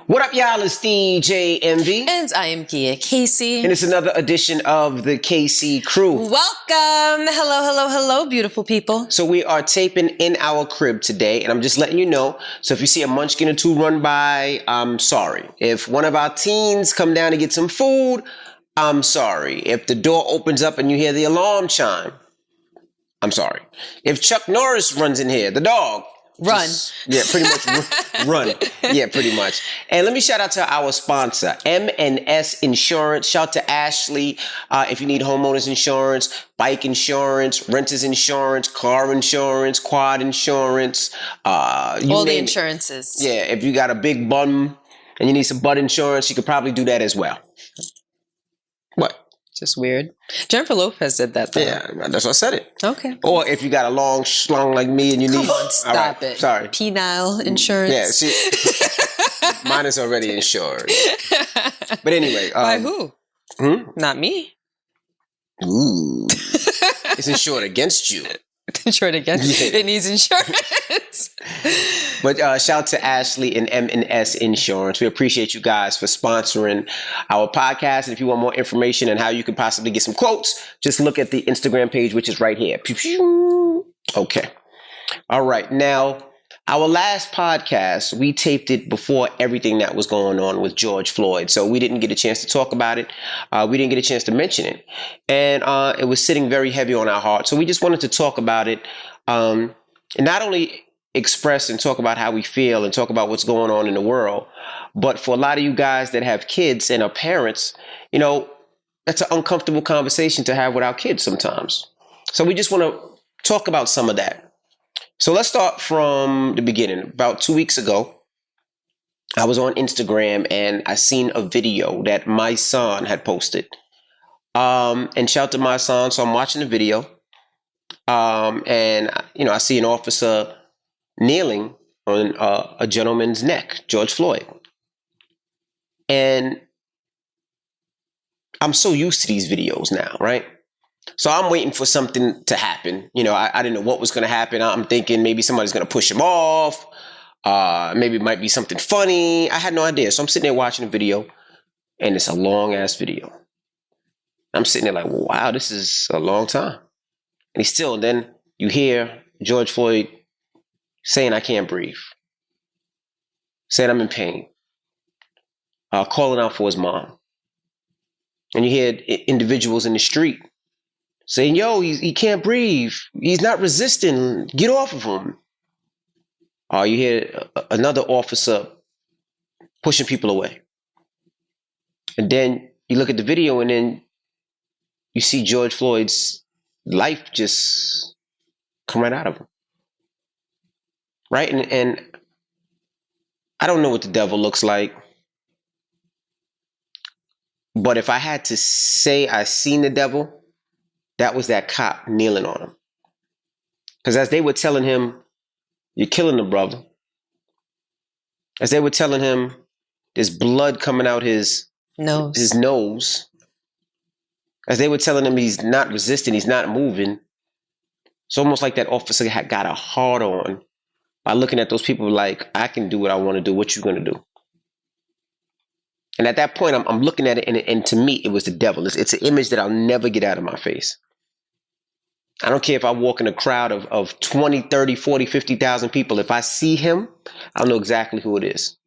What up, y'all? It's DJ MV. And I am Gia Casey. And it's another edition of the KC Crew. Welcome. Hello, beautiful people. So we are taping in our crib today, and I'm just letting you know. So if you see a munchkin or two run by, I'm sorry. If one of our teens come down to get some food, I'm sorry. If the door opens up and you hear the alarm chime, I'm sorry. If Chuck Norris runs in here, the dog, run. Pretty much run. Yeah, pretty much. And let me shout out to our sponsor, M&S Insurance. Shout out to Ashley. If you need homeowners insurance, bike insurance, renters insurance, car insurance, quad insurance. All the insurances. Yeah, if you got a big bum and you need some butt insurance, you could probably do that as well. What? Just weird. Jennifer Lopez did that, though. Yeah, that's why I said it. Okay. Or if you got a long schlong like me and you need... Come on, stop it. Sorry. Penile insurance. Yeah, see, mine is already insured. But anyway. By who? Not me. Ooh. It's insured against you. Insured against you. It needs insurance. But shout out to Ashley and M&S Insurance. We appreciate you guys for sponsoring our podcast. And if you want more information on how you could possibly get some quotes, just look at the Instagram page, which is right here. Okay. All right. Now, our last podcast, we taped it before everything that was going on with George Floyd. So we didn't get a chance to talk about it. We didn't get a chance to mention it. And it was sitting very heavy on our heart. So we just wanted to talk about it. And not only express and talk about how we feel and talk about what's going on in the world. But for a lot of you guys that have kids and are parents, you know, that's an uncomfortable conversation to have with our kids sometimes. So we just want to talk about some of that. So let's start from the beginning. About 2 weeks ago, I was on Instagram and I seen a video that my son had posted. And shout out to my son. So I'm watching the video. And, you know, I see an officer kneeling on a gentleman's neck, George Floyd. And I'm so used to these videos now, right? So I'm waiting for something to happen. You know, I didn't know what was going to happen. I'm thinking maybe somebody's going to push him off. Maybe it might be something funny. I had no idea. So I'm sitting there watching the video, and it's a long-ass video. I'm sitting there like, well, wow, this is a long time. And and then you hear George Floyd saying I can't breathe, saying I'm in pain, calling out for his mom. And you hear individuals in the street saying, yo, he can't breathe. He's not resisting. Get off of him. You hear another officer pushing people away. And then you look at the video and then you see George Floyd's life just come right out of him. Right? And I don't know what the devil looks like. But if I had to say I seen the devil, that was that cop kneeling on him. Because as they were telling him, you're killing the brother. As they were telling him, there's blood coming out his nose. As they were telling him he's not resisting, he's not moving. It's almost like that officer got a hard on by looking at those people like, I can do what I want to do. What you going to do? And at that point, I'm looking at it, and to me, it was the devil. It's an image that I'll never get out of my face. I don't care if I walk in a crowd of 20, 30, 40, 50,000 people. If I see him, I'll know exactly who it is.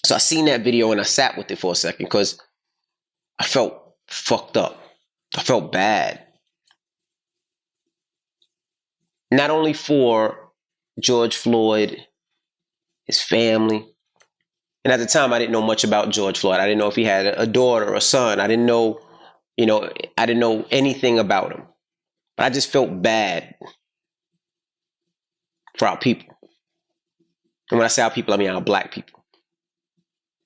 So I seen that video, and I sat with it for a second because I felt fucked up. I felt bad. Not only for George Floyd, his family. And at the time, I didn't know much about George Floyd. I didn't know if he had a daughter or a son. I didn't know, I didn't know anything about him. But I just felt bad for our people. And when I say our people, I mean our black people.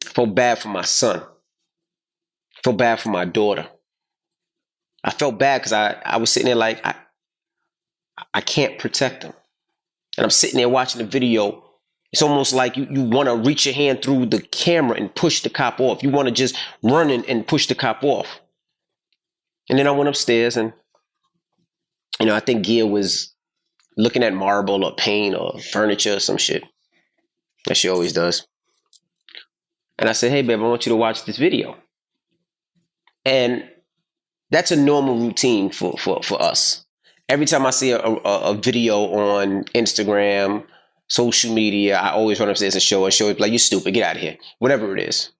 I felt bad for my son. I felt bad for my daughter. I felt bad because I was sitting there like, I can't protect them. And I'm sitting there watching the video. It's almost like you want to reach your hand through the camera and push the cop off. You want to just run and push the cop off. And then I went upstairs and, I think Gia was looking at marble or paint or furniture or some shit. as she always does. And I said, hey, babe, I want you to watch this video. And that's a normal routine for us. Every time I see a video on Instagram, social media, I always run upstairs and show it, like, you're stupid, get out of here. Whatever it is.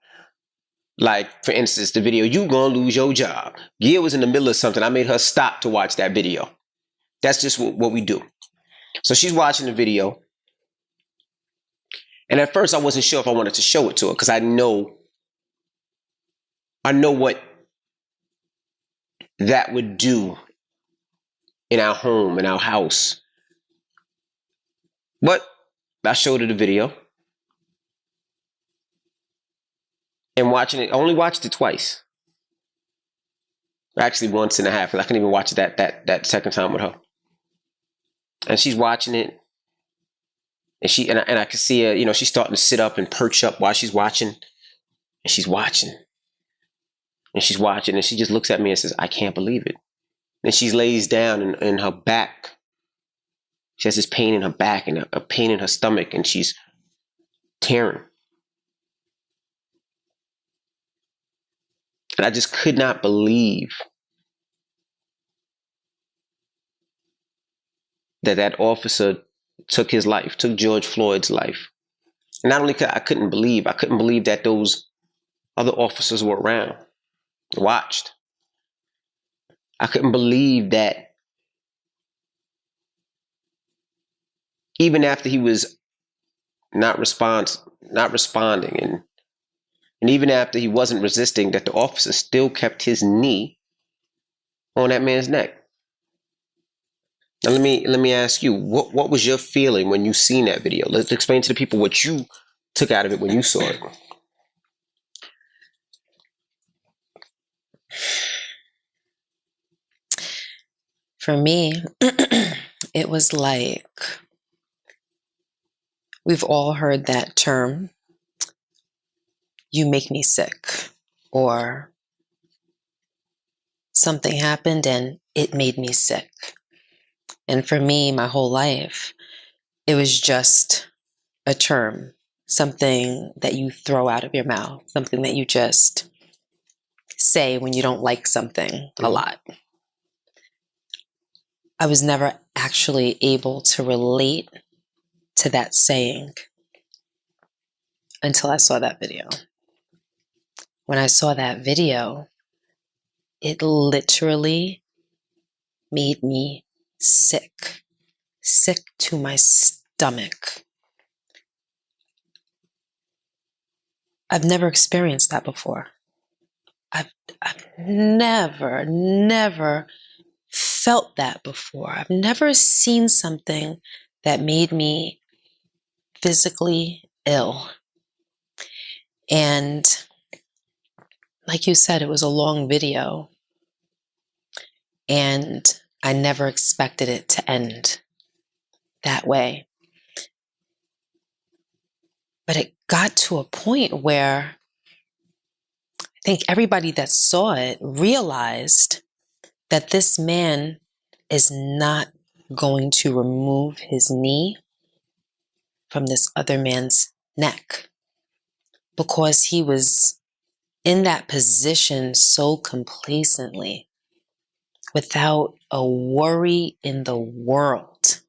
Like, for instance, the video, you gonna lose your job. Gia was in the middle of something. I made her stop to watch that video. That's just what we do. So she's watching the video. And at first I wasn't sure if I wanted to show it to her because I know what that would do in our home, in our house. But I showed her the video. And watching it, I only watched it twice. Actually, once and a half, because I couldn't even watch it that second time with her. And she's watching it. And I could see her, she's starting to sit up and perch up while she's watching. And she's watching. And she's watching, and she just looks at me and says, I can't believe it. And she lays down in her back. She has this pain in her back and a pain in her stomach, and she's tearing. And I just could not believe that officer took his life, took George Floyd's life. And not only I couldn't believe that those other officers were around, watched. I couldn't believe that even after he was not responding, and even after he wasn't resisting, that the officer still kept his knee on that man's neck. Now let me ask you, what was your feeling when you seen that video? Let's explain to the people what you took out of it when you saw it. For me, it was like, we've all heard that term, you make me sick, or something happened and it made me sick. And for me, my whole life, it was just a term, something that you throw out of your mouth, something that you just say when you don't like something a lot. I was never actually able to relate to that saying until I saw that video. When I saw that video, it literally made me sick to my stomach. I've never experienced that before. I've never felt that before. I've never seen something that made me physically ill. And like you said, it was a long video, and I never expected it to end that way. But it got to a point where I think everybody that saw it realized that this man is not going to remove his knee from this other man's neck, because he was in that position so complacently, without a worry in the world.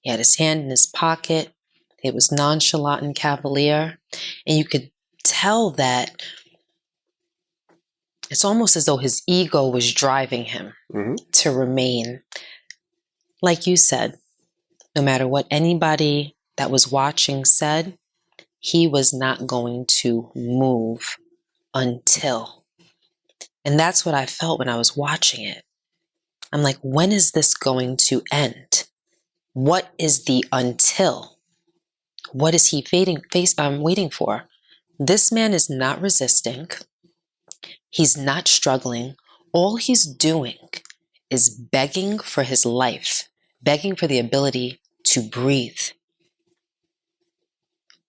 He had his hand in his pocket. It was nonchalant and cavalier. And you could tell that it's almost as though his ego was driving him to remain. Like you said, no matter what anybody that was watching said, he was not going to move until. And that's what I felt when I was watching it. I'm like, when is this going to end? What is the until? What is he waiting for? This man is not resisting. He's not struggling. All he's doing is begging for his life, begging for the ability to breathe.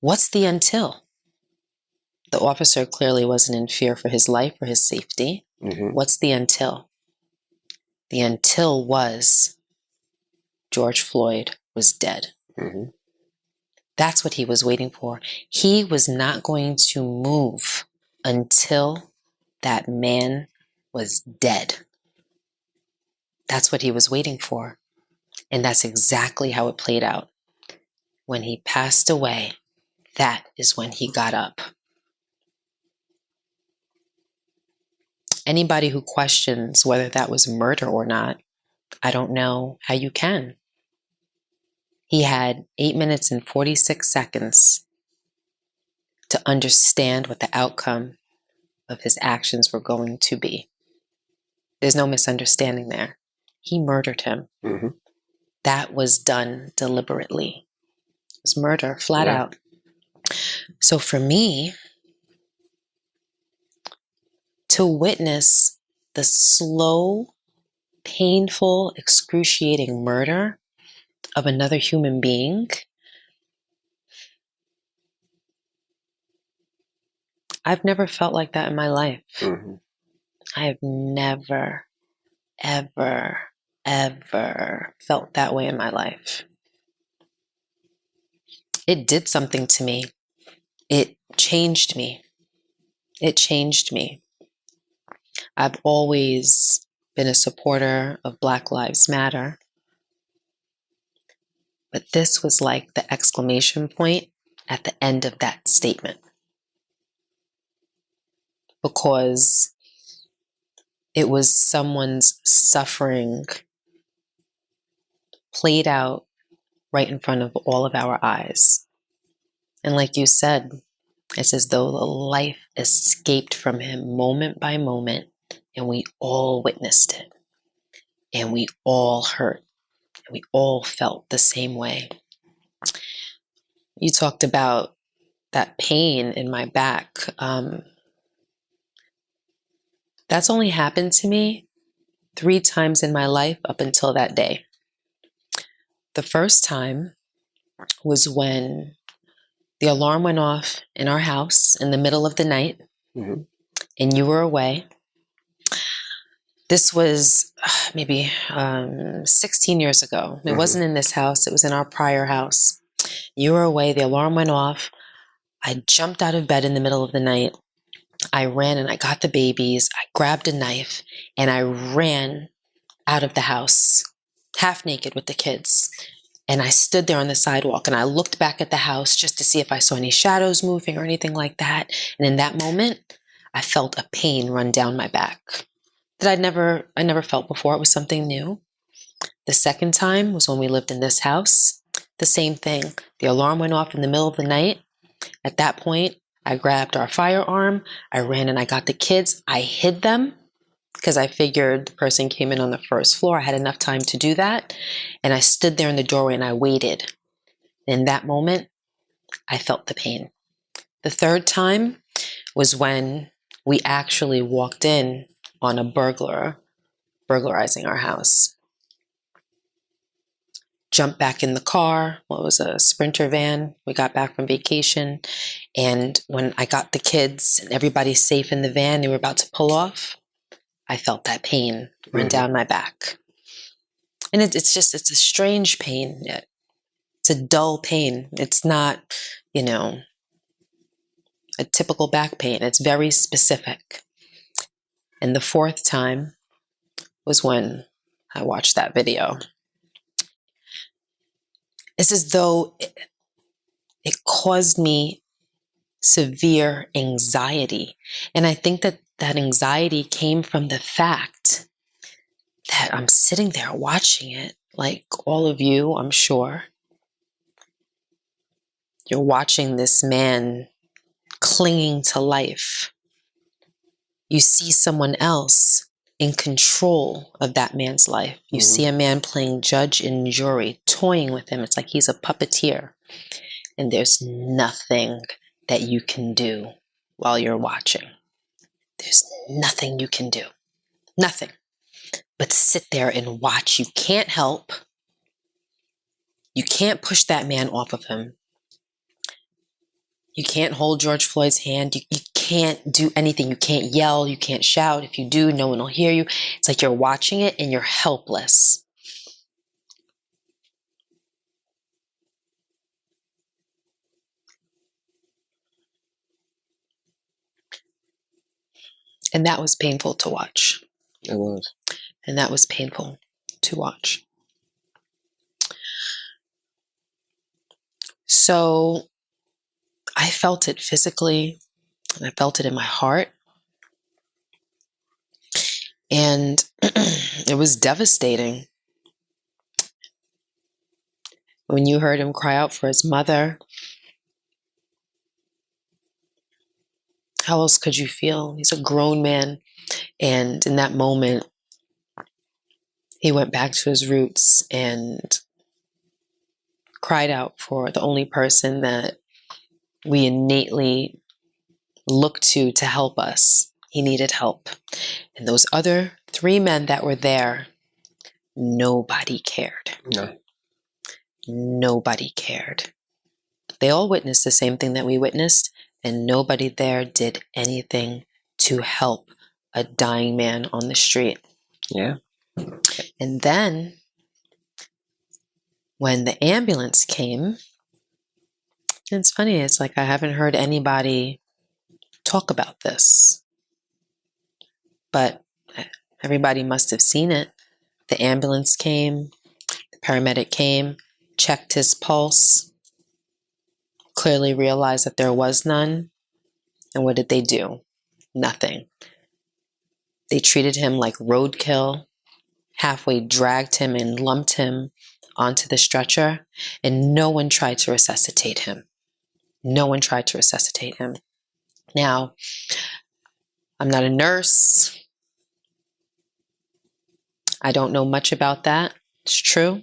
What's the until? The officer clearly wasn't in fear for his life or his safety. What's the until? The until was George Floyd was dead. That's what he was waiting for. He was not going to move until that man was dead. That's what he was waiting for. And that's exactly how it played out. When he passed away, that is when he got up. Anybody who questions whether that was murder or not, I don't know how you can. He had 8 minutes and 46 seconds to understand what the outcome of his actions were going to be. There's no misunderstanding there. He murdered him. Mm-hmm. That was done deliberately. It was murder, flat out. So for me, to witness the slow, painful, excruciating murder of another human being, I've never felt like that in my life. Mm-hmm. I have never, ever, ever felt that way in my life. It did something to me. It changed me. It changed me. I've always been a supporter of Black Lives Matter. But this was like the exclamation point at the end of that statement. Because it was someone's suffering played out right in front of all of our eyes. And like you said, it's as though the life escaped from him moment by moment, and we all witnessed it. And we all hurt. And we all felt the same way. You talked about that pain in my back. That's only happened to me 3 times in my life up until that day. The first time was when the alarm went off in our house in the middle of the night, Mm-hmm. and you were away. This was maybe 16 years ago. It wasn't in this house. It was in our prior house. You were away. The alarm went off. I jumped out of bed in the middle of the night. I ran and I got the babies. I grabbed a knife and I ran out of the house, half naked with the kids. And I stood there on the sidewalk and I looked back at the house just to see if I saw any shadows moving or anything like that. And in that moment, I felt a pain run down my back that I never felt before. It was something new. The second time was when we lived in this house. The same thing. The alarm went off in the middle of the night. At that point, I grabbed our firearm. I ran and I got the kids. I hid them because I figured the person came in on the first floor. I had enough time to do that. And I stood there in the doorway and I waited. In that moment, I felt the pain. The third time was when we actually walked in on a burglarizing our house. Jumped back in the car. Well, it was a Sprinter van. We got back from vacation. And when I got the kids and everybody safe in the van, they were about to pull off, I felt that pain run down my back. And it's a strange pain. It's a dull pain. It's not, a typical back pain. It's very specific. And the fourth time was when I watched that video. It's as though it caused me severe anxiety. And I think that anxiety came from the fact that I'm sitting there watching it, like all of you, I'm sure. You're watching this man clinging to life. You see someone else in control of that man's life. You see a man playing judge and jury, toying with him. It's like he's a puppeteer. And there's nothing that you can do while you're watching. There's nothing you can do. Nothing. But sit there and watch. You can't help. You can't push that man off of him. You can't hold George Floyd's hand. You can't do anything. You can't yell. You can't shout. If you do, no one will hear you. It's like you're watching it and you're helpless. And that was painful to watch. It was. And that was painful to watch. So I felt it physically, and I felt it in my heart. And it was devastating. When you heard him cry out for his mother, how else could you feel? He's a grown man. And in that moment, he went back to his roots and cried out for the only person that we innately look to help us. He needed help. And those other 3 men that were there, nobody cared. No. Nobody cared. They all witnessed the same thing that we witnessed, and nobody there did anything to help a dying man on the street. Yeah. And then when the ambulance came, it's funny, it's like I haven't heard anybody talk about this, but everybody must have seen it. The ambulance came, the paramedic came, checked his pulse, clearly realized that there was none. And what did they do? Nothing. They treated him like roadkill, halfway dragged him and lumped him onto the stretcher, and no one tried to resuscitate him. No one tried to resuscitate him. Now, I'm not a nurse. I don't know much about that. It's true.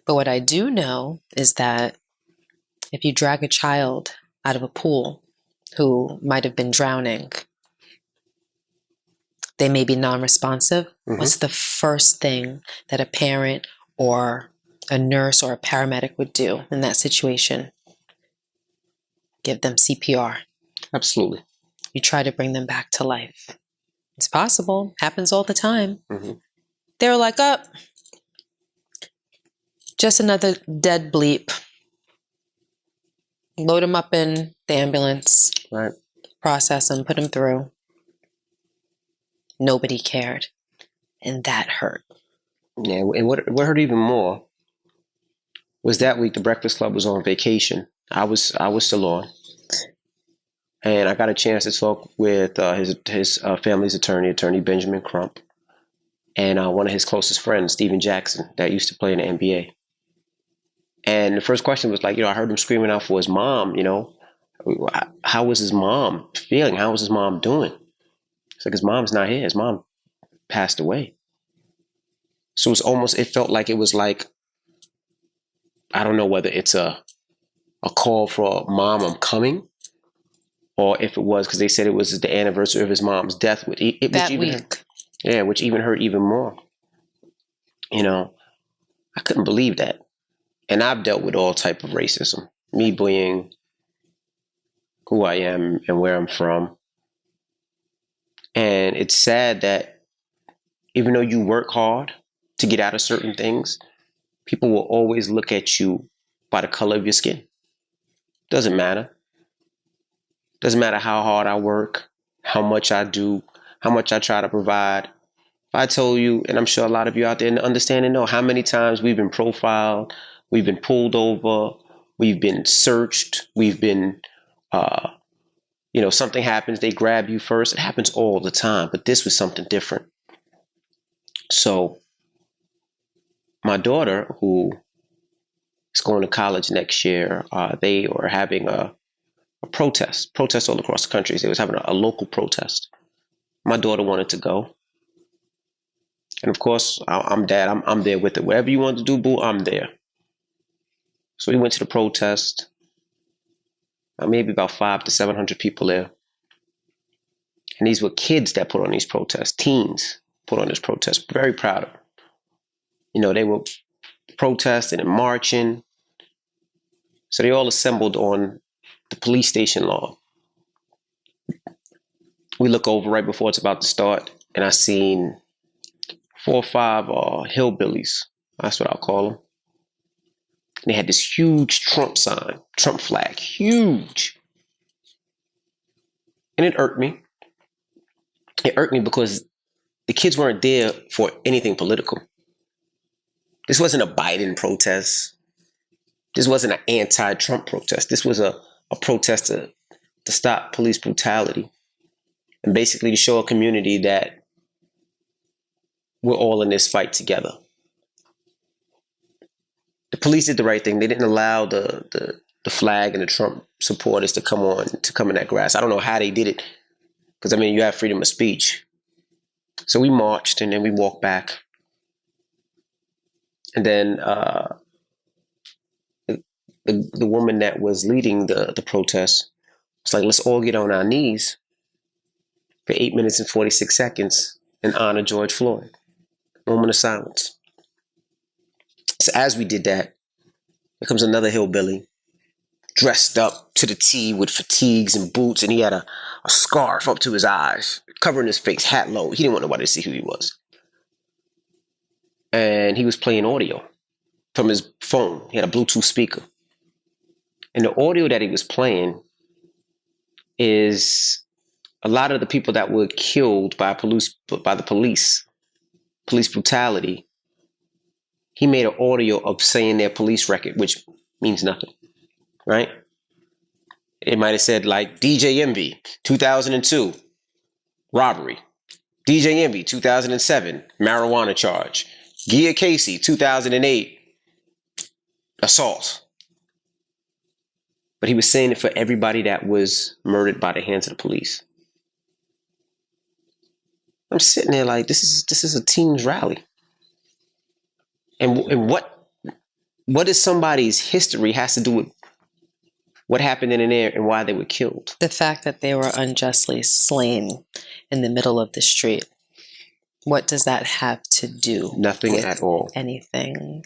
But what I do know is that if you drag a child out of a pool who might have been drowning, they may be non-responsive. Mm-hmm. What's the first thing that a parent or a nurse or a paramedic would do in that situation? Give them CPR. Absolutely. You try to bring them back to life. It's possible. Happens all the time. Mm-hmm. They were like, oh, just another dead bleep. Load him up in the ambulance. Right. Process him, put him through. Nobody cared. And that hurt. Yeah, and what hurt even more was that week the Breakfast Club was on vacation. I was still on. And I got a chance to talk with his family's attorney Benjamin Crump, and one of his closest friends, Steven Jackson, that used to play in the NBA. And the first question was like, I heard him screaming out for his mom, how was his mom feeling? How was his mom doing? It's like, his mom's not here. His mom passed away. So it felt like it was like, I don't know whether it's a call for mom, I'm coming, or if it was because they said it was the anniversary of his mom's death. Which even hurt even more. I couldn't believe that. And I've dealt with all type of racism, me being who I am and where I'm from. And it's sad that even though you work hard to get out of certain things, people will always look at you by the color of your skin. Doesn't matter. Doesn't matter how hard I work, how much I do, how much I try to provide. If I told you, and I'm sure a lot of you out there understand and know how many times we've been profiled, we've been pulled over, we've been searched, we've been, something happens, they grab you first. It happens all the time, but this was something different. So my daughter, who is going to college next year, they were having a protest all across the country. They was having a local protest. My daughter wanted to go. And of course, I'm dad. I'm there with it. Whatever you want to do, boo, I'm there. So we went to the protest. Maybe about 500 to 700 people there. And these were kids that put on these protests, teens put on this protest. Very proud of them. They were protesting and marching. So they all assembled on the police station lawn. We look over right before it's about to start, and I seen 4 or 5 hillbillies. That's what I'll call them. And they had this huge Trump sign, Trump flag, huge. And it irked me. It irked me because the kids weren't there for anything political. This wasn't a Biden protest. This wasn't an anti-Trump protest. This was a protest to stop police brutality and basically to show a community that we're all in this fight together. The police did the right thing. They didn't allow the flag and the Trump supporters to come in that grass. I don't know how they did it, because I mean, you have freedom of speech. So we marched and then we walked back, and then the woman that was leading the protest was like, "Let's all get on our knees for 8 minutes and 46 seconds and honor George Floyd." Moment of silence. So as we did that, here comes another hillbilly, dressed up to the T with fatigues and boots, and he had a scarf up to his eyes, covering his face, hat low. He didn't want nobody to see who he was. And he was playing audio from his phone. He had a Bluetooth speaker. And the audio that he was playing is a lot of the people that were killed by the police brutality. He made an audio of saying their police record, which means nothing, right? It might have said like DJ Envy, 2002, robbery. DJ Envy, 2007, marijuana charge. Gia Casey, 2008, assault. But he was saying it for everybody that was murdered by the hands of the police. I'm sitting there like, this is a team's rally. And what is somebody's history has to do with what happened in there and why they were killed? The fact that they were unjustly slain in the middle of the street. What does that have to do? Nothing at all. Anything.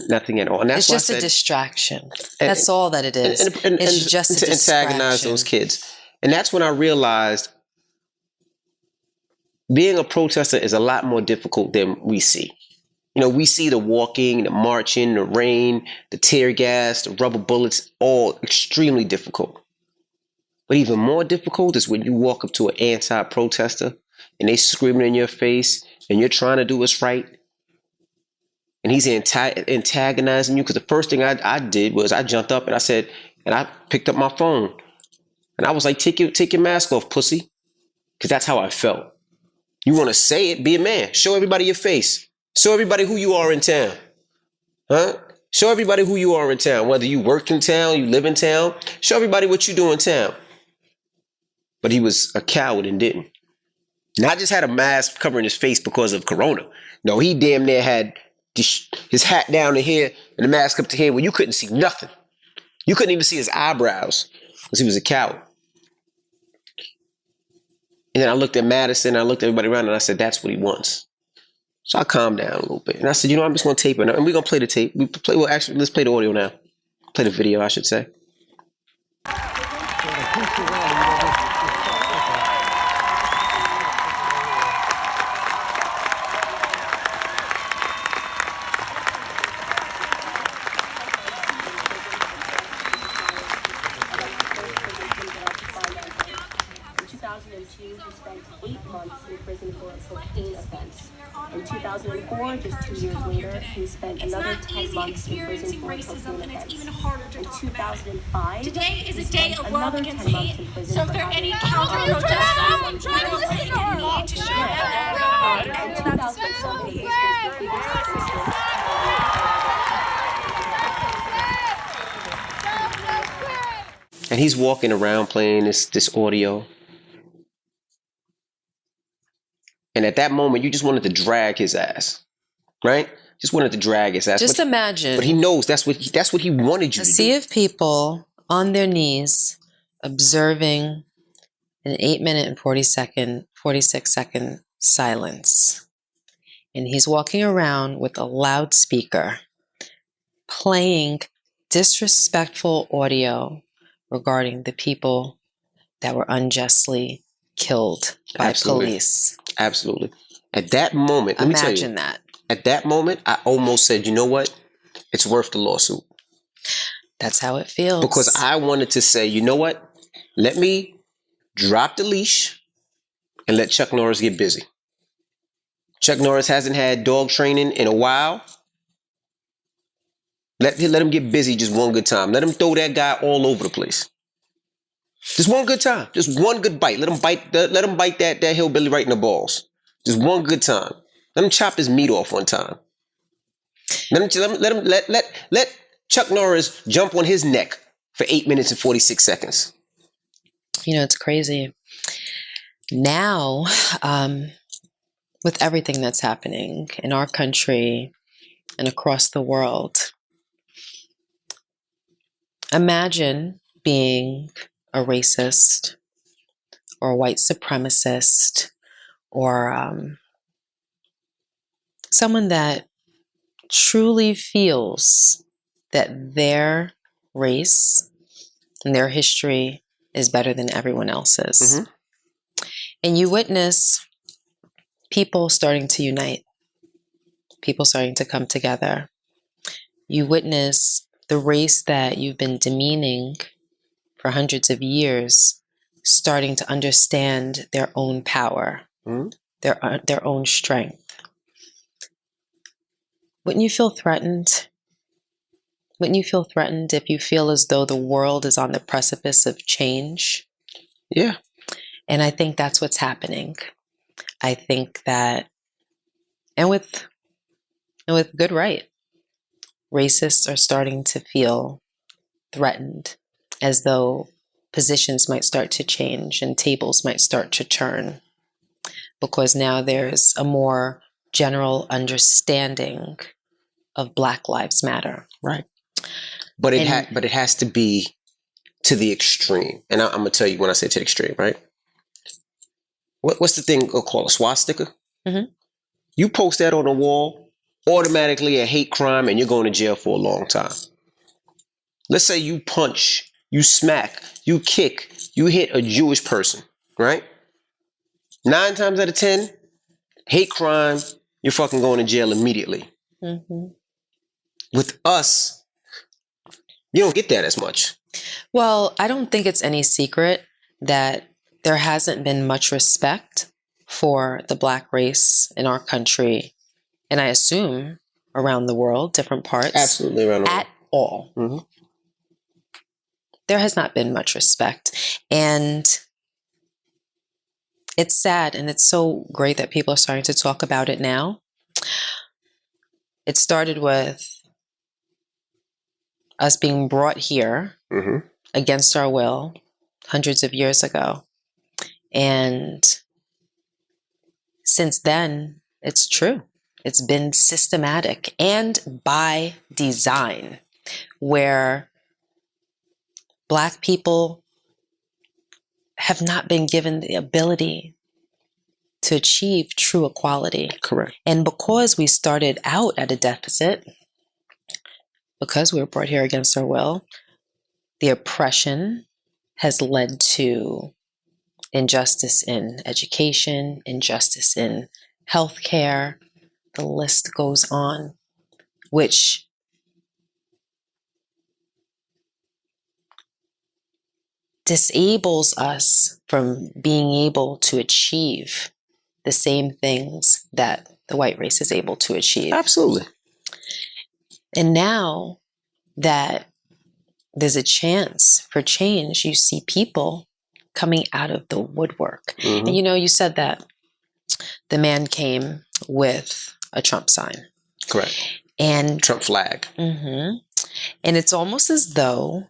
Nothing at all. And that's it's just a distraction. That's all that it is. It's just a to antagonize those kids. And that's when I realized being a protester is a lot more difficult than we see. You know, we see the walking, the marching, the rain, the tear gas, the rubber bullets, all extremely difficult. But even more difficult is when you walk up to an anti-protester and they screaming in your face and you're trying to do what's right. And he's antagonizing you, because the first thing I did was I jumped up and I said, and I picked up my phone and I was like, take your mask off, pussy. Because that's how I felt. You want to say it, be a man. Show everybody your face. Show everybody who you are in town. Huh? Show everybody who you are in town. Whether you work in town, you live in town. Show everybody what you do in town. But he was a coward and didn't. Not just had a mask covering his face because of corona. No, he damn near had his hat down to here and the mask up to here where you couldn't see nothing. You couldn't even see his eyebrows because he was a coward. And then I looked at Madison, I looked at everybody around, and I said, that's what he wants. So I calmed down a little bit. And I said, I'm just going to tape it. And we're going to play the tape. Let's play the audio now. Play the video, I should say. He spent 8 months in prison for a cocaine offense. In 2004, just 2 years later, he spent another 10 months in prison for a cocaine offense. In 2005, today is a day of love against hate. So if there are any counter-protests, I'm trying to listen to her. In 2007, he was the biggest and he's walking around playing this audio. And at that moment, you just wanted to drag his ass, right? Just wanted to drag his ass. Just imagine. But he knows that's what he wanted you to do. A sea of people on their knees observing an 8-minute and 46-second silence. And he's walking around with a loudspeaker playing disrespectful audio regarding the people that were unjustly killed by police. Absolutely. At that moment, let me tell you. Imagine that. At that moment, I almost said, you know what? It's worth the lawsuit. That's how it feels. Because I wanted to say, you know what? Let me drop the leash and let Chuck Norris get busy. Chuck Norris hasn't had dog training in a while. Let him get busy just one good time. Let him throw that guy all over the place. Just one good time. Just one good bite. Let him bite that hillbilly right in the balls. Just one good time. Let him chop his meat off one time. Let Chuck Norris jump on his neck for 8 minutes and 46 seconds. You know, it's crazy. Now, with everything that's happening in our country and across the world, imagine being a racist or a white supremacist or someone that truly feels that their race and their history is better than everyone else's. Mm-hmm. And you witness people starting to unite, people starting to come together. You witness the race that you've been demeaning for hundreds of years starting to understand their own power, their own strength. Wouldn't you feel threatened? Wouldn't you feel threatened if you feel as though the world is on the precipice of change? Yeah. And I think that's what's happening. I think that, and with good right, racists are starting to feel threatened, as though positions might start to change and tables might start to turn, because now there's a more general understanding of Black Lives Matter. Right. But it has to be to the extreme. And I'm gonna tell you when I say to the extreme, right? What's the thing called a swastika? Mm-hmm. You post that on a wall, automatically a hate crime, and you're going to jail for a long time. Let's say you punch, you smack, you kick, you hit a Jewish person, right? 9 times out of 10, hate crime, you're fucking going to jail immediately. Mm-hmm. With us, you don't get that as much. Well, I don't think it's any secret that there hasn't been much respect for the Black race in our country, and I assume around the world, different parts. Absolutely around the world. At all. Mm-hmm. There has not been much respect. And it's sad, and it's so great that people are starting to talk about it now. It started with us being brought here against our will hundreds of years ago. And since then, it's true. It's been systematic and by design, where Black people have not been given the ability to achieve true equality. Correct. And because we started out at a deficit, because we were brought here against our will, the oppression has led to injustice in education, injustice in healthcare, the list goes on, which disables us from being able to achieve the same things that the white race is able to achieve. Absolutely. And now that there's a chance for change, you see people coming out of the woodwork. Mm-hmm. And you said that the man came with a Trump sign. Correct. And Trump flag. Mm-hmm. And it's almost as though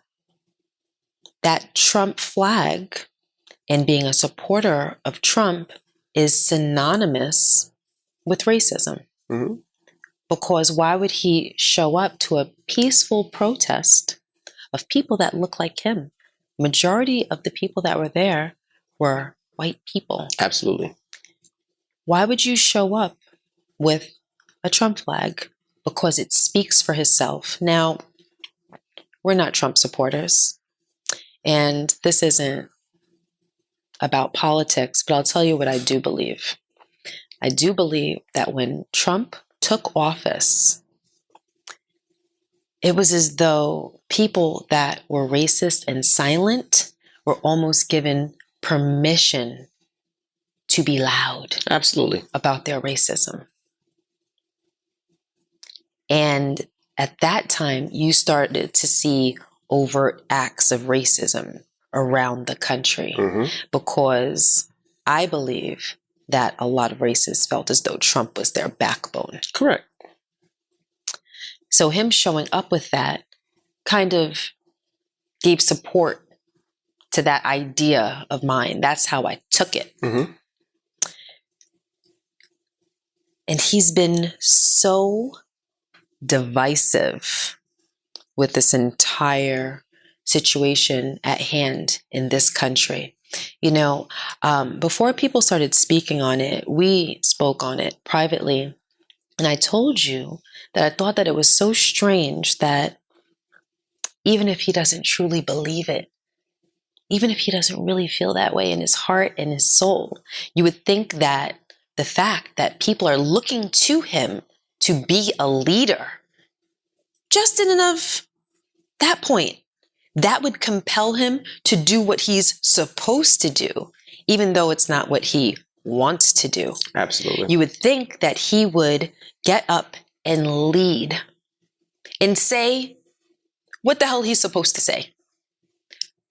that Trump flag and being a supporter of Trump is synonymous with racism. Mm-hmm. Because why would he show up to a peaceful protest of people that look like him? Majority of the people that were there were white people. Absolutely. Why would you show up with a Trump flag? Because it speaks for himself. Now, we're not Trump supporters, and this isn't about politics, but I'll tell you what I do believe. I do believe that when Trump took office, it was as though people that were racist and silent were almost given permission to be loud. Absolutely. About their racism. And at that time, you started to see overt acts of racism around the country, because I believe that a lot of racists felt as though Trump was their backbone. Correct. So him showing up with that kind of gave support to that idea of mine. That's how I took it. And he's been so divisive with this entire situation at hand in this country. You know, before people started speaking on it, we spoke on it privately. And I told you that I thought that it was so strange that even if he doesn't truly believe it, even if he doesn't really feel that way in his heart and his soul, you would think that the fact that people are looking to him to be a leader, just in and of that point, that would compel him to do what he's supposed to do, even though it's not what he wants to do. Absolutely. You would think that he would get up and lead and say what the hell he's supposed to say.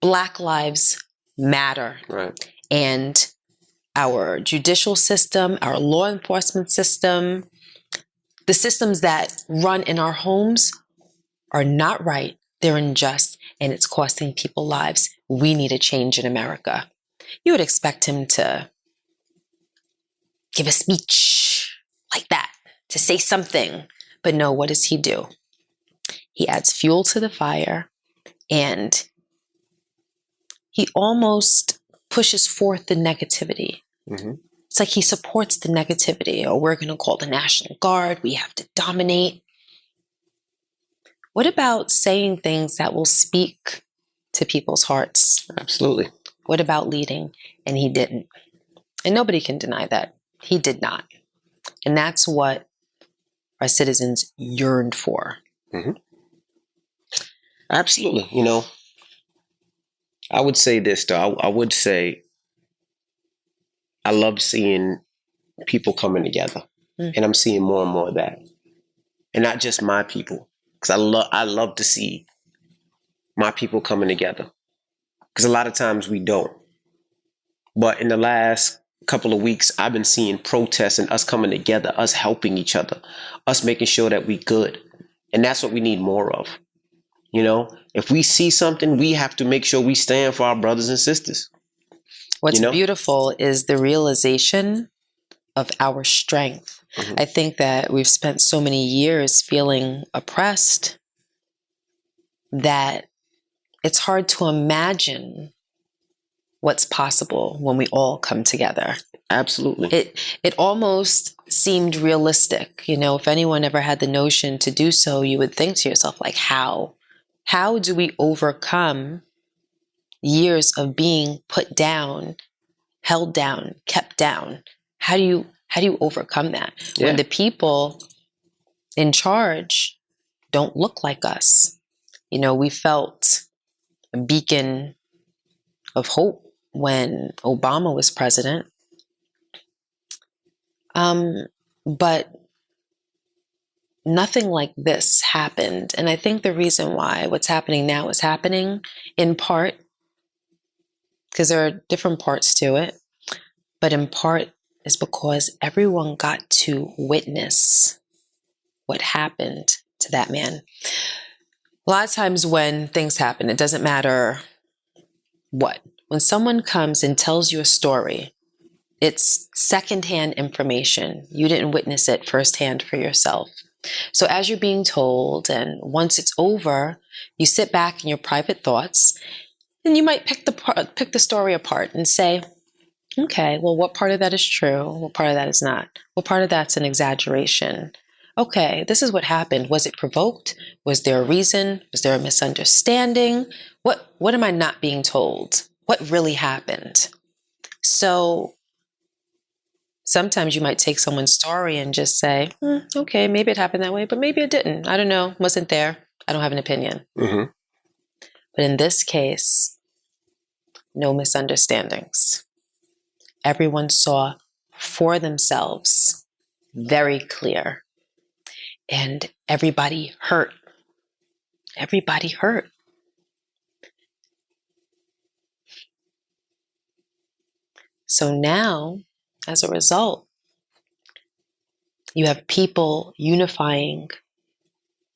Black lives matter. Right. And our judicial system, our law enforcement system, the systems that run in our homes are not right. They're unjust, and it's costing people lives. We need a change in America. You would expect him to give a speech like that, to say something. But no, what does he do? He adds fuel to the fire, and he almost pushes forth the negativity. It's like he supports the negativity. Or we're going to call the National Guard. We have to dominate. What about saying things that will speak to people's hearts? Absolutely. What about leading? And he didn't. And nobody can deny that. He did not. And that's what our citizens yearned for. Absolutely. You know, I would say this, though. I would say I love seeing people coming together. And I'm seeing more and more of that. And not just my people. Because I love to see my people coming together. Because a lot of times we don't. But in the last couple of weeks, I've been seeing protests and us coming together, us helping each other, us making sure that we good. And that's what we need more of. You know, if we see something, we have to make sure we stand for our brothers and sisters. What's beautiful is the realization of our strength. I think that we've spent so many years feeling oppressed that it's hard to imagine what's possible when we all come together. Absolutely. It almost seemed realistic. You know, if anyone ever had the notion to do so, you would think to yourself, like, how do we overcome years of being put down, held down, kept down? How do you overcome that when the people in charge don't look like us? You know, we felt a beacon of hope when Obama was president. But nothing like this happened. And I think the reason why what's happening now is happening in part because there are different parts to it, but in part is because everyone got to witness what happened to that man. A lot of times when things happen, it doesn't matter what. When someone comes and tells you a story, it's secondhand information. You didn't witness it firsthand for yourself. So as you're being told, and once it's over, you sit back in your private thoughts, and you might pick the story apart and say, okay, well, what part of that is true? What part of that is not? What part of that's an exaggeration? Okay, this is what happened. Was it provoked? Was there a reason? Was there a misunderstanding? What am I not being told? What really happened? So sometimes you might take someone's story and just say, okay, maybe it happened that way, but maybe it didn't. I don't know. Wasn't there. I don't have an opinion. Mm-hmm. But in this case, no misunderstandings. everyone saw for themselves, very clear. And everybody hurt. Everybody hurt. So now, as a result, you have people unifying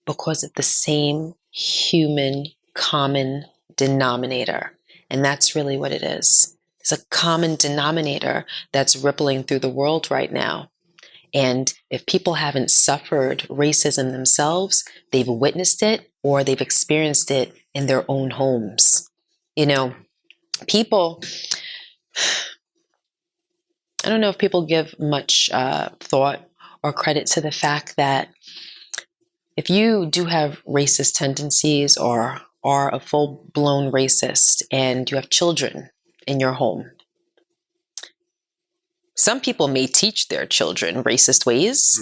because of the same human common denominator. And that's really what it is. It's a common denominator that's rippling through the world right now. And if people haven't suffered racism themselves, they've witnessed it or they've experienced it in their own homes. You know, people, I don't know if people give much thought or credit to the fact that if you do have racist tendencies or are a full-blown racist and you have children in your home, some people may teach their children racist ways,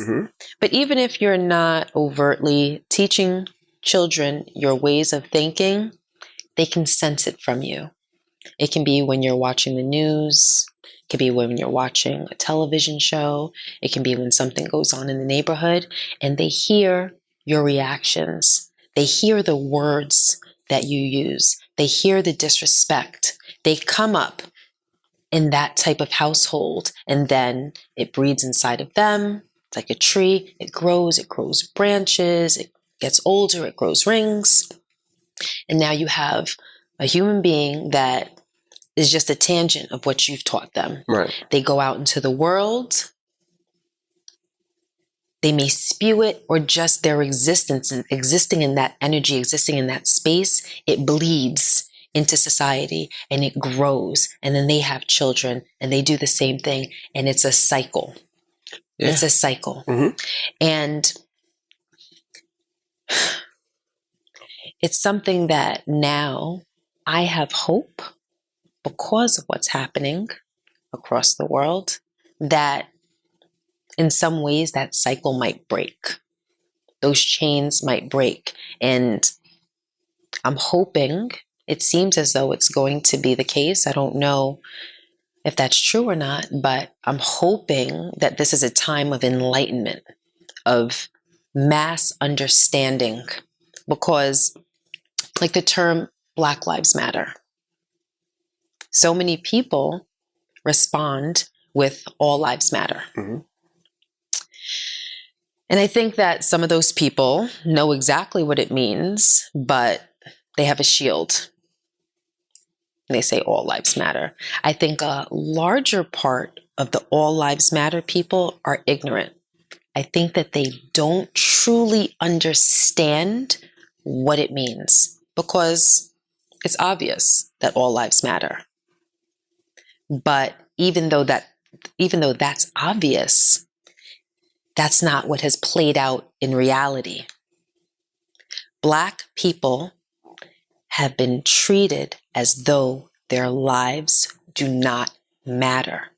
but even if you're not overtly teaching children your ways of thinking, they can sense it from you. It can be when you're watching the news. It can be when you're watching a television show. It can be when something goes on in the neighborhood and they hear your reactions. They hear the words that you use. They hear the disrespect. They come up in that type of household, and then it breeds inside of them. It's like a tree. It grows branches, it gets older, it grows rings. And now you have a human being that is just a tangent of what you've taught them. Right. They go out into the world. They may spew it, or just their existence and existing in that energy, existing in that space, it bleeds into society and it grows, and then they have children and they do the same thing, and it's a cycle. Yeah. It's a cycle. And it's something that now I have hope, because of what's happening across the world, that in some ways that cycle might break. Those chains might break. And I'm hoping, it seems as though it's going to be the case. I don't know if that's true or not, but I'm hoping that this is a time of enlightenment, of mass understanding, because like the term Black Lives Matter, so many people respond with all lives matter. And I think that some of those people know exactly what it means, but they have a shield. And they say all lives matter. I think a larger part of the all lives matter people are ignorant. I think that they don't truly understand what it means, because it's obvious that all lives matter. But even though that's obvious, that's not what has played out in reality. Black people have been treated as though their lives do not matter.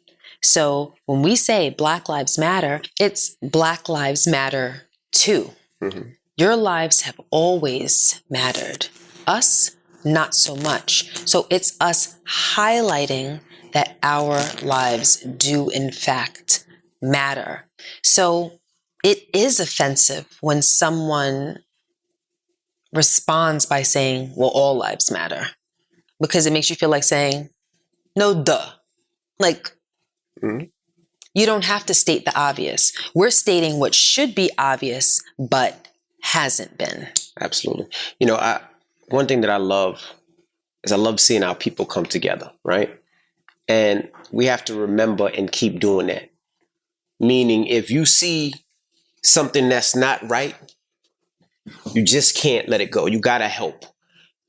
So when we say Black Lives Matter, it's Black Lives Matter too. Your lives have always mattered. Us, not so much. So it's us highlighting that our lives do in fact matter. So it is offensive when someone responds by saying, well, all lives matter, because it makes you feel like saying, no, duh. Like, you don't have to state the obvious. We're stating what should be obvious, but hasn't been. Absolutely. You know, one thing that I love is I love seeing our people come together, right? And we have to remember and keep doing that. Meaning, if you see something that's not right, you just can't let it go. You gotta help.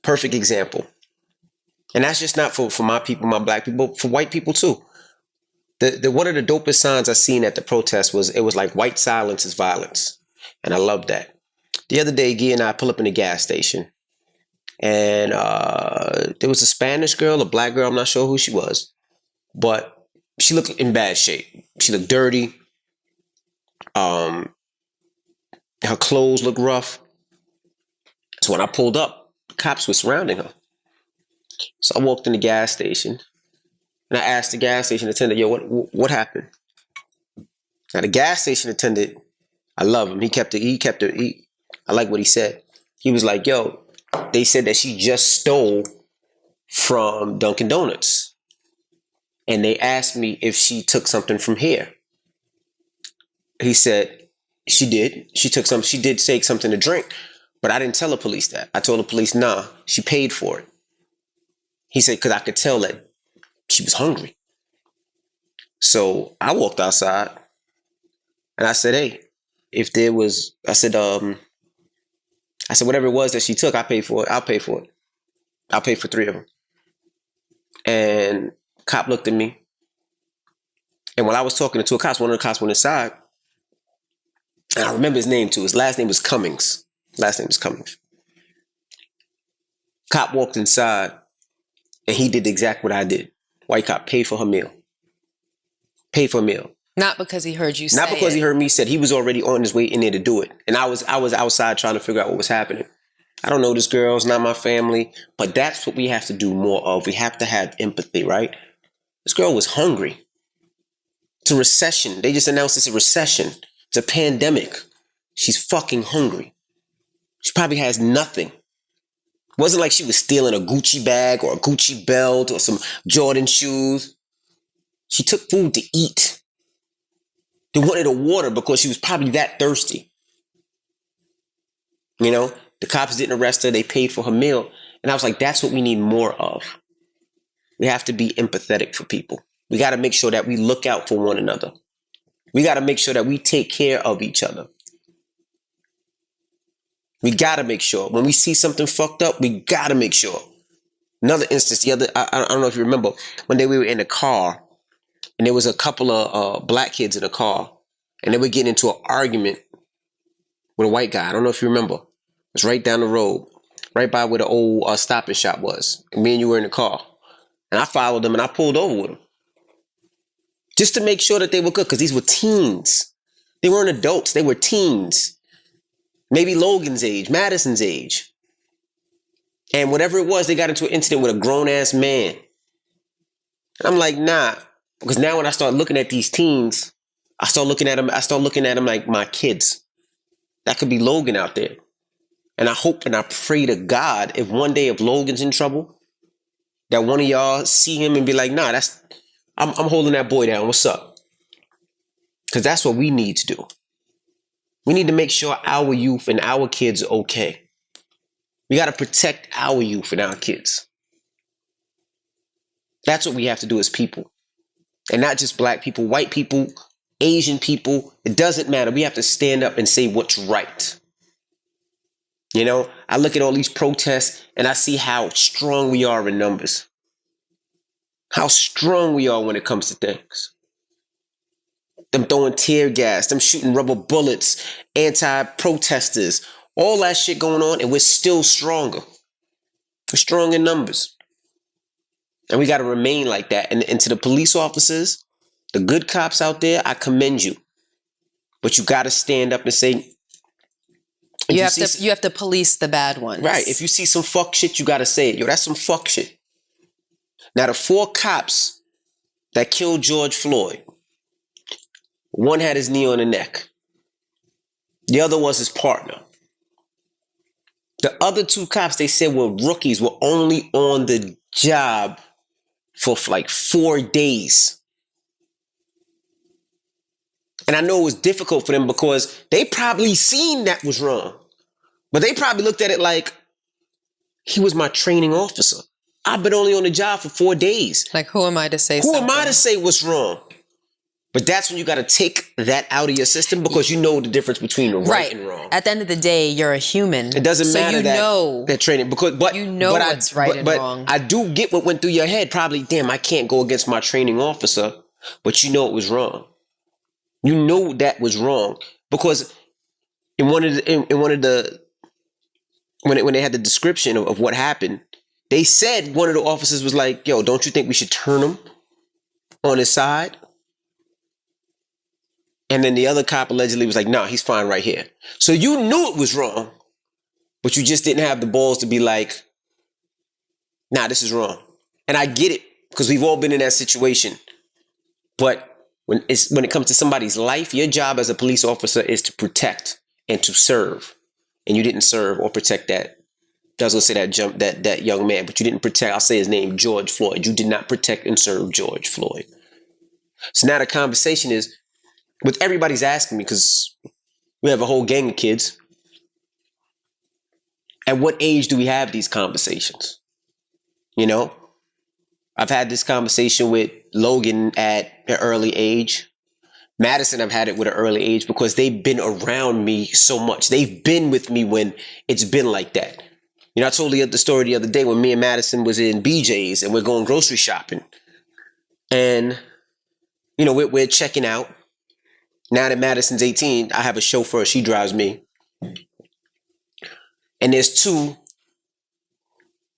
Perfect example. And that's just not for my people, my Black people, for white people too. The one of the dopest signs I seen at the protest was, it was like, white silence is violence. And I love that. The other day, Guy and I pull up in a gas station, and there was a Spanish girl, a Black girl, I'm not sure who she was, but she looked in bad shape. She looked dirty. Her clothes looked rough. So when I pulled up, cops were surrounding her. So I walked in the gas station, And I asked the gas station attendant, yo, what happened? Now the gas station attendant, I love him. I like what he said. He was like, yo, they said that she just stole from Dunkin' Donuts. And they asked me if she took something from here. He said, she did. She did take something to drink. But I didn't tell the police that. I told the police, nah, she paid for it. He said, because I could tell that she was hungry. So I walked outside and I said, hey, I said, whatever it was that she took, I paid for it. I'll pay for it. I'll pay for 3 of them. And cop looked at me. And while I was talking to 2 cops, one of the cops went inside. And I remember his name too. His last name was Cummings. Cop walked inside and he did exactly what I did. White cop paid for her meal. Not because he heard you say it. Not because he heard me say it. He was already on his way in there to do it. And I was outside trying to figure out what was happening. I don't know this girl. It's not my family. But that's what we have to do more of. We have to have empathy, right? This girl was hungry. It's a recession. They just announced it's a recession. It's a pandemic. She's fucking hungry. She probably has nothing. It wasn't like she was stealing a Gucci bag or a Gucci belt or some Jordan shoes. She took food to eat. They wanted a water because she was probably that thirsty. You know, the cops didn't arrest her. They paid for her meal. And I was like, that's what we need more of. We have to be empathetic for people. We got to make sure that we look out for one another. We got to make sure that we take care of each other. We got to make sure. When we see something fucked up, we got to make sure. Another instance, I don't know if you remember, one day we were in a car and there was a couple of black kids in a car and they were getting into an argument with a white guy. I don't know if you remember. It was right down the road, right by where the old Stop and Shop was. And me and you were in the car. And I followed them and I pulled over with them. Just to make sure that they were good, because these were teens. They weren't adults. They were teens. Maybe Logan's age, Madison's age. And whatever it was, they got into an incident with a grown-ass man. And I'm like, nah. Because now when I start looking at these teens, I start looking at them like my kids. That could be Logan out there. And I hope and I pray to God, if one day if Logan's in trouble, that one of y'all see him and be like, nah, I'm holding that boy down. What's up? Because that's what we need to do. We need to make sure our youth and our kids are okay. We got to protect our youth and our kids. That's what we have to do as people. And not just black people, white people, Asian people. It doesn't matter. We have to stand up and say what's right. You know, I look at all these protests and I see how strong we are in numbers. How strong we are when it comes to things. Them throwing tear gas, them shooting rubber bullets, anti-protesters, all that shit going on, and we're still stronger. We're strong in numbers. And we got to remain like that. And to the police officers, the good cops out there, I commend you. But you got to stand up and say... You have to police the bad ones. Right. If you see some fuck shit, you got to say it. Yo, that's some fuck shit. Now, the 4 cops that killed George Floyd, one had his knee on the neck. The other was his partner. The other 2 cops, they said, were rookies, were only on the job for like 4 days. And I know it was difficult for them because they probably seen that was wrong. But they probably looked at it like, he was my training officer. I've been only on the job for 4 days. Like, who am I to say something? Who am I to say what's wrong? But that's when you got to take that out of your system because you know the difference between right and wrong. At the end of the day, you're a human. It doesn't matter that training. But you know what's right and wrong. I do get what went through your head. Probably, damn, I can't go against my training officer. But you know it was wrong. You know that was wrong. Because when they had the description of what happened, they said one of the officers was like, yo, don't you think we should turn him on his side? And then the other cop allegedly was like, nah, he's fine right here. So you knew it was wrong, but you just didn't have the balls to be like, nah, this is wrong. And I get it because we've all been in that situation. But when it comes to somebody's life, your job as a police officer is to protect and to serve. And you didn't serve or protect that. I was gonna say that young man, but you didn't protect. I'll say his name, George Floyd. You did not protect and serve George Floyd. So now the conversation is, what everybody's asking me, because we have a whole gang of kids. At what age do we have these conversations? You know, I've had this conversation with Logan at an early age. Madison, I've had it with an early age because they've been around me so much. They've been with me when it's been like that. You know, I told you the story the other day when me and Madison was in BJ's and we're going grocery shopping. And, you know, we're checking out. Now that Madison's 18, I have a chauffeur. She drives me. And there's two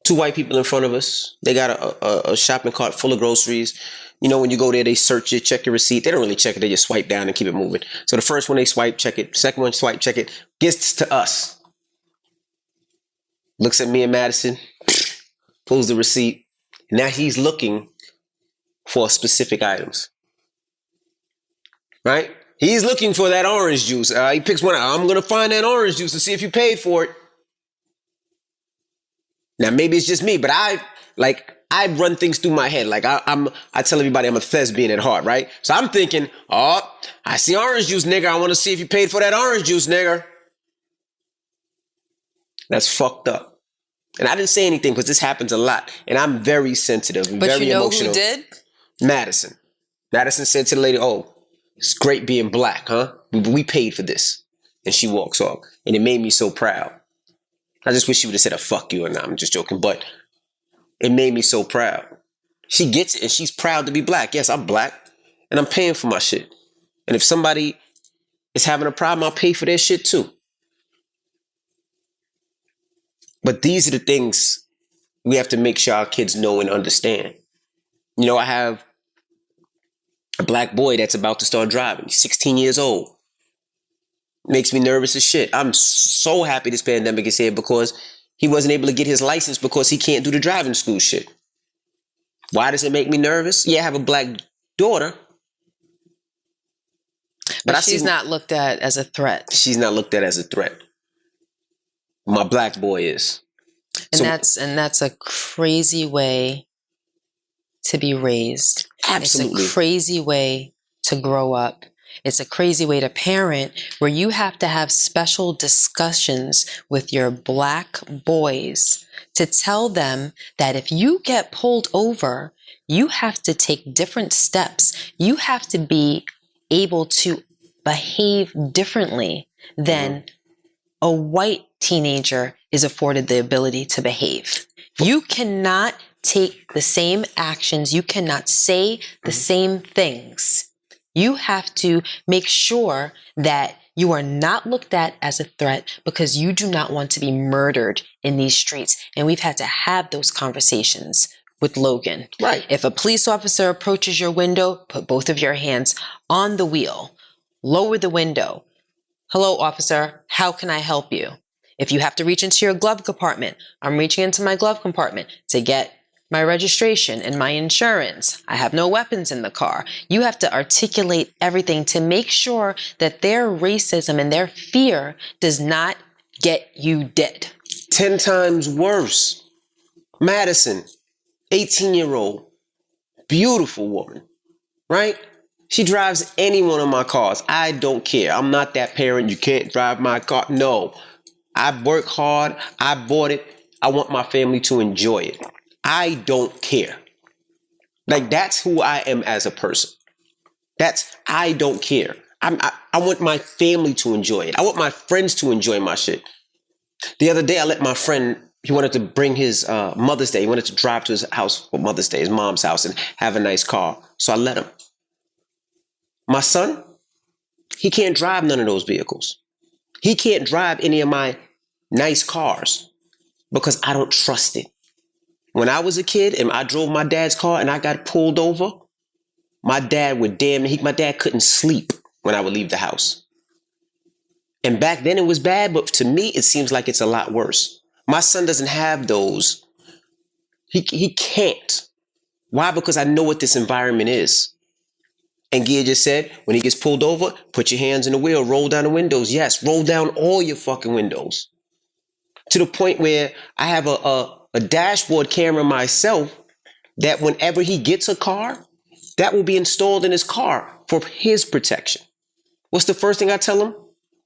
white people in front of us. They got a shopping cart full of groceries. You know, when you go there, they search it, check your receipt. They don't really check it. They just swipe down and keep it moving. So the first one they swipe, check it. Second one, swipe, check it. Gets to us. Looks at me and Madison, pulls the receipt. Now he's looking for specific items. Right? He's looking for that orange juice. He picks one out. I'm going to find that orange juice and see if you paid for it. Now, maybe it's just me, but I run things through my head. Like I tell everybody I'm a thespian at heart, right? So I'm thinking, oh, I see orange juice, nigga. I want to see if you paid for that orange juice, nigga. That's fucked up. And I didn't say anything because this happens a lot. And I'm very sensitive and very emotional. But you know who did? Madison. Madison said to the lady, oh, it's great being black, huh? We paid for this. And she walks off. And it made me so proud. I just wish she would have said a fuck you, and I'm just joking, but it made me so proud. She gets it, and she's proud to be black. Yes, I'm black, and I'm paying for my shit. And if somebody is having a problem, I'll pay for their shit too. But these are the things we have to make sure our kids know and understand. You know, I have a black boy that's about to start driving. He's 16 years old. Makes me nervous as shit. I'm so happy this pandemic is here because he wasn't able to get his license because he can't do the driving school shit. Why does it make me nervous? Yeah, I have a black daughter. But she's not looked at as a threat. She's not looked at as a threat. My black boy is. And that's a crazy way to be raised. Absolutely. It's a crazy way to grow up. It's a crazy way to parent where you have to have special discussions with your black boys to tell them that if you get pulled over, you have to take different steps. You have to be able to behave differently than a white teenager is afforded the ability to behave. You cannot take the same actions. You cannot say the same things. You have to make sure that you are not looked at as a threat because you do not want to be murdered in these streets. And we've had to have those conversations with Logan. Right. If a police officer approaches your window, put both of your hands on the wheel, lower the window. Hello, officer. How can I help you? If you have to reach into your glove compartment, I'm reaching into my glove compartment to get my registration and my insurance. I have no weapons in the car. You have to articulate everything to make sure that their racism and their fear does not get you dead. 10 times worse. Madison, 18-year-old, beautiful woman, right? She drives any one of my cars. I don't care. I'm not that parent. You can't drive my car. No, I work hard. I bought it. I want my family to enjoy it. I don't care. Like, that's who I am as a person. I don't care. I want my family to enjoy it. I want my friends to enjoy my shit. The other day, I let my friend, he wanted to bring his Mother's Day. He wanted to drive to his house for Mother's Day, his mom's house, and have a nice car. So I let him. My son, he can't drive none of those vehicles. He can't drive any of my nice cars because I don't trust it. When I was a kid and I drove my dad's car and I got pulled over, my dad my dad couldn't sleep when I would leave the house. And back then it was bad, but to me, it seems like it's a lot worse. My son doesn't have those. He can't Why? Because I know what this environment is. And Gia just said, when he gets pulled over, put your hands in the wheel, roll down the windows. Yes, roll down all your fucking windows. To the point where I have a dashboard camera myself that whenever he gets a car, that will be installed in his car for his protection. What's the first thing I tell him?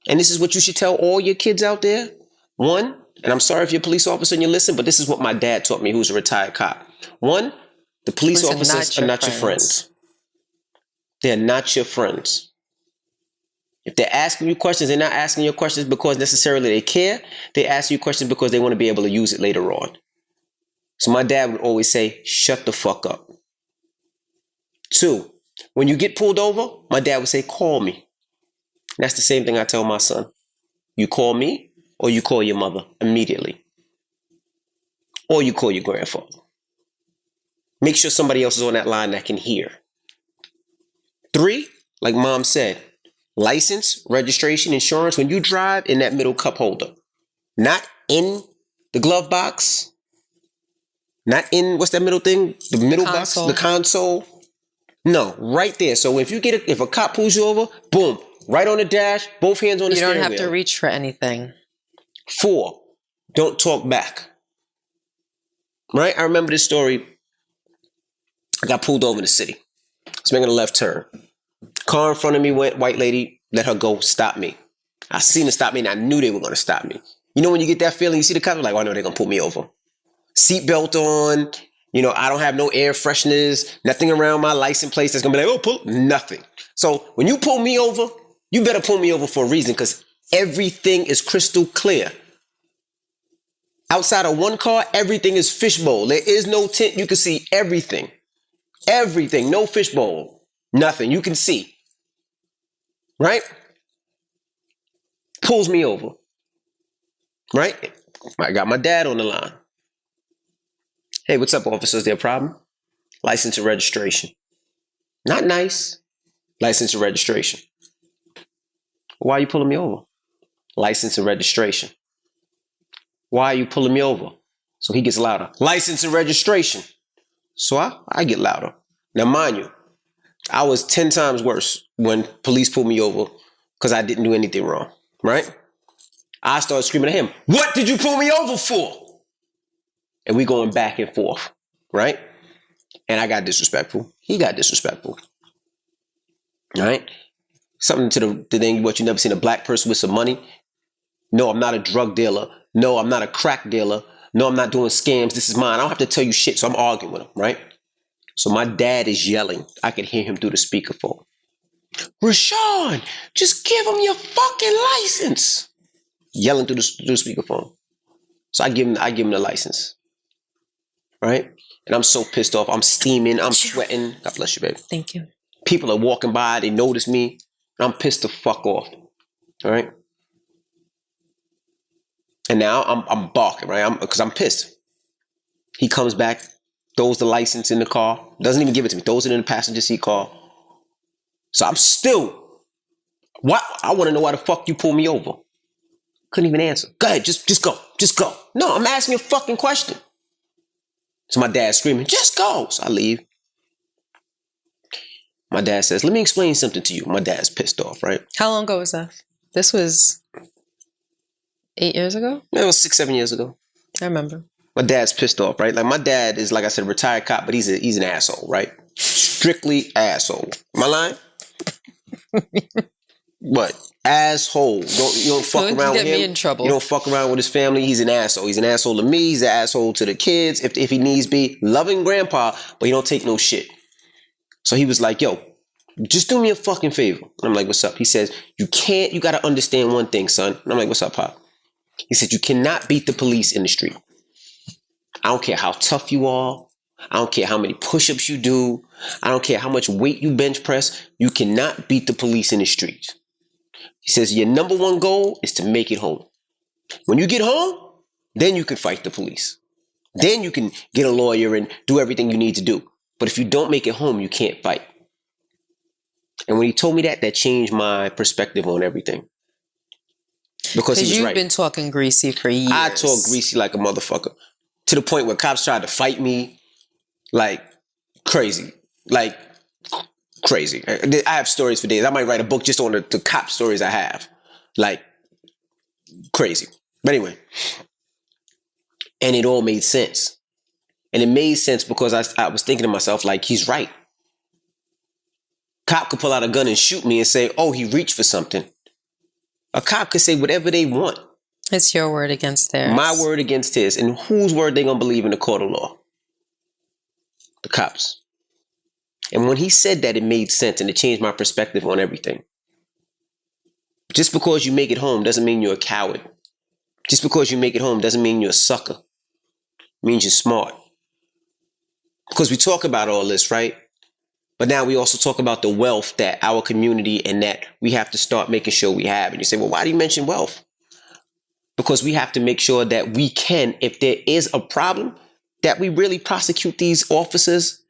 And this is what you should tell all your kids out there. One, and I'm sorry if you're a police officer and you listen, but this is what my dad taught me, who's a retired cop. One, the police officers are not your friends. They're not your friends. If they're asking you questions, they're not asking you questions because necessarily they care. They ask you questions because they want to be able to use it later on. So my dad would always say, shut the fuck up. Two, when you get pulled over, my dad would say, call me. And that's the same thing I tell my son. You call me or you call your mother immediately. Or you call your grandfather. Make sure somebody else is on that line that can hear. Three, like mom said, license, registration, insurance. When you drive, in that middle cup holder, not in the glove box, not in, what's that middle thing? The middle box, the console. No, right there. So if a cop pulls you over, boom, right on the dash, both hands on the steering wheel. You don't have to reach for anything. 4, don't talk back. Right? I remember this story. I got pulled over in the city. I was making a left turn. Car in front of me went, white lady, let her go, stop me. I seen her stop me and I knew they were going to stop me. You know when you get that feeling, you see the cop, like, oh, I know they're going to pull me over. Seatbelt on, I don't have no air fresheners, nothing around my license plate that's going to be like, oh, pull, nothing. So when you pull me over, you better pull me over for a reason because everything is crystal clear. Outside of one car, everything is fishbowl. There is no tint. You can see everything. Everything. No fishbowl. Nothing. You can see. Right? Pulls me over. Right? I got my dad on the line. Hey, what's up, officer? Is there a problem? License and registration. Not nice. License and registration. Why are you pulling me over? License and registration. Why are you pulling me over? So he gets louder. License and registration. So I get louder. Now, mind you, I was 10 times worse when police pulled me over because I didn't do anything wrong, right? I started screaming at him, what did you pull me over for? And we going back and forth, right? And I got disrespectful. He got disrespectful, right? Something to the thing, what you never seen a black person with some money. No, I'm not a drug dealer. No, I'm not a crack dealer. No, I'm not doing scams. This is mine. I don't have to tell you shit. So I'm arguing with him, right? So my dad is yelling. I can hear him through the speakerphone. Rashawn, just give him your fucking license. Yelling through the speakerphone. So I give him the license. Right? And I'm so pissed off. I'm steaming. I'm sweating. God bless you, baby. Thank you. People are walking by. They notice me. I'm pissed the fuck off. All right? And now I'm barking, right? Because I'm pissed. He comes back, throws the license in the car, doesn't even give it to me, throws it in the passenger seat car. So I'm still, what? I want to know why the fuck you pulled me over. Couldn't even answer. Go ahead, just go, just go. No, I'm asking you a fucking question. So my dad's screaming, just go. So I leave. My dad says, let me explain something to you. My dad's pissed off, right? How long ago was that? This was 8 years ago? It was 6-7 years ago. I remember. My dad's pissed off, right? Like my dad is, like I said, a retired cop, but he's an asshole, right? Strictly asshole. Am I lying? What? Asshole. You don't fuck around with him. Me in trouble. You don't fuck around with his family. He's an asshole. He's an asshole to me. He's an asshole to the kids if he needs be. Loving grandpa, but he don't take no shit. So he was like, yo, just do me a fucking favor. And I'm like, what's up? He says, you got to understand one thing, son. And I'm like, what's up, Pop? He said, you cannot beat the police in the street. I don't care how tough you are. I don't care how many push-ups you do. I don't care how much weight you bench press. You cannot beat the police in the streets. He says, your number one goal is to make it home. When you get home, then you can fight the police. Then you can get a lawyer and do everything you need to do. But if you don't make it home, you can't fight. And when he told me that changed my perspective on everything. Because he was you've right. Been talking greasy for years. I talk greasy like a motherfucker. To the point where cops tried to fight me. Like, Crazy. Like, crazy. I have stories for days. I might write a book just on the cop stories I have. Like, crazy. But anyway. And it all made sense. And it made sense because I was thinking to myself, like, he's right. Cop could pull out a gun and shoot me and say, oh, he reached for something. A cop could say whatever they want. It's your word against theirs. My word against his. And whose word they gonna believe in the court of law? The cops. And when he said that, it made sense and it changed my perspective on everything. Just because you make it home doesn't mean you're a coward. Just because you make it home doesn't mean you're a sucker. It means you're smart. Because we talk about all this, right? But now we also talk about the wealth that our community and that we have to start making sure we have. And you say, well, why do you mention wealth? Because we have to make sure that we can, if there is a problem, that we really prosecute these officers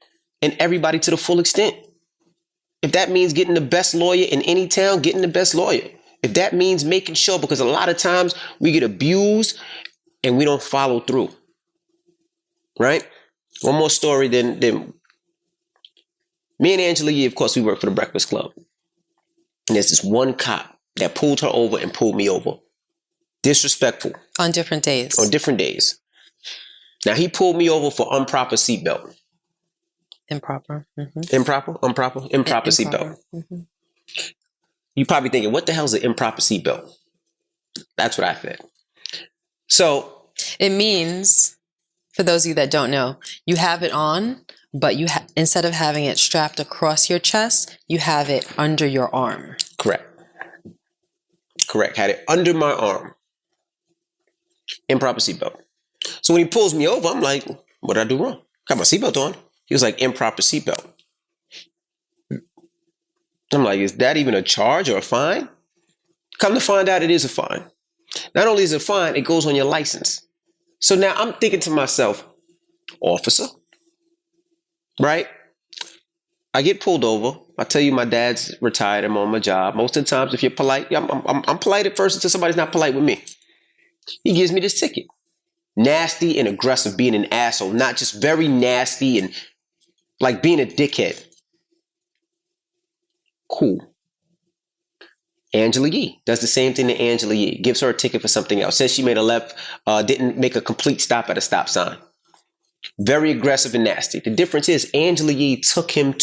and everybody to the full extent. If that means getting the best lawyer in any town, getting the best lawyer. If that means making sure, because a lot of times we get abused and we don't follow through. Right? One more story, then me and Angela Yee, of course, we work for the Breakfast Club. And there's this one cop that pulled her over and pulled me over. Disrespectful. On different days. On different days. Now, he pulled me over for improper seatbelt. Improper. Mm-hmm. Improper seatbelt. Mm-hmm. You're probably thinking, what the hell is an improper seatbelt? That's what I said. So. It means, for those of you that don't know, you have it on, but you instead of having it strapped across your chest, you have it under your arm. Correct. Had it under my arm. Improper seatbelt. So when he pulls me over, I'm like, what did I do wrong? Got my seatbelt on. He was like, improper seatbelt. I'm like, is that even a charge or a fine? Come to find out, it is a fine. Not only is it a fine, it goes on your license. So now I'm thinking to myself, officer, right? I get pulled over. I tell you, my dad's retired. I'm on my job. Most of the times, if you're polite, I'm polite at first until somebody's not polite with me. He gives me this ticket. Nasty and aggressive, being an asshole. Not just very nasty and like being a dickhead. Cool. Angela Yee does the same thing to Angela Yee. Gives her a ticket for something else. Says she made a left, didn't make a complete stop at a stop sign. Very aggressive and nasty. The difference is Angela Yee took him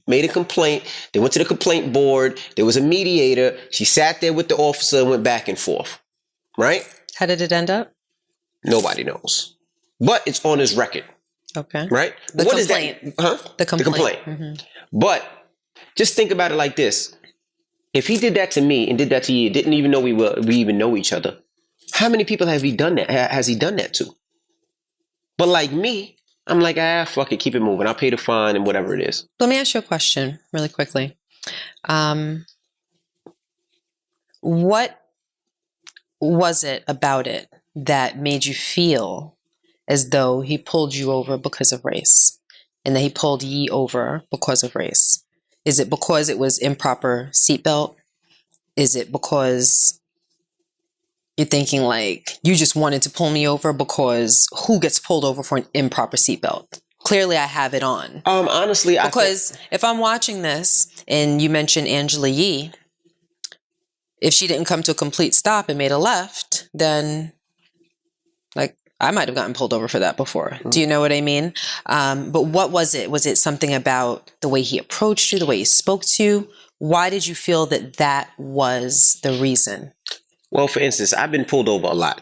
made a complaint. They went to the complaint board. There was a mediator. She sat there with the officer and went back and forth. Right? How did it end up? Nobody knows. But it's on his record. Okay. Right? The what complaint. Is that? Huh? The complaint. Mm-hmm. But just think about it like this. If he did that to me and did that to you, didn't even know we even know each other, how many people has he done that to? But like me, I'm like, fuck it, keep it moving. I'll pay the fine and whatever it is. Let me ask you a question really quickly. What was it about it that made you feel as though he pulled you over because of race and that he pulled Yee over because of race? Is it because it was improper seatbelt? Is it because you're thinking like, you just wanted to pull me over because who gets pulled over for an improper seatbelt? Clearly I have it on. Honestly, because if I'm watching this and you mentioned Angela Yee, if she didn't come to a complete stop and made a left, then like I might have gotten pulled over for that before. Mm-hmm. Do you know what I mean? But what was it? Was it something about the way he approached you, the way he spoke to you? Why did you feel that was the reason? Well, for instance, I've been pulled over a lot.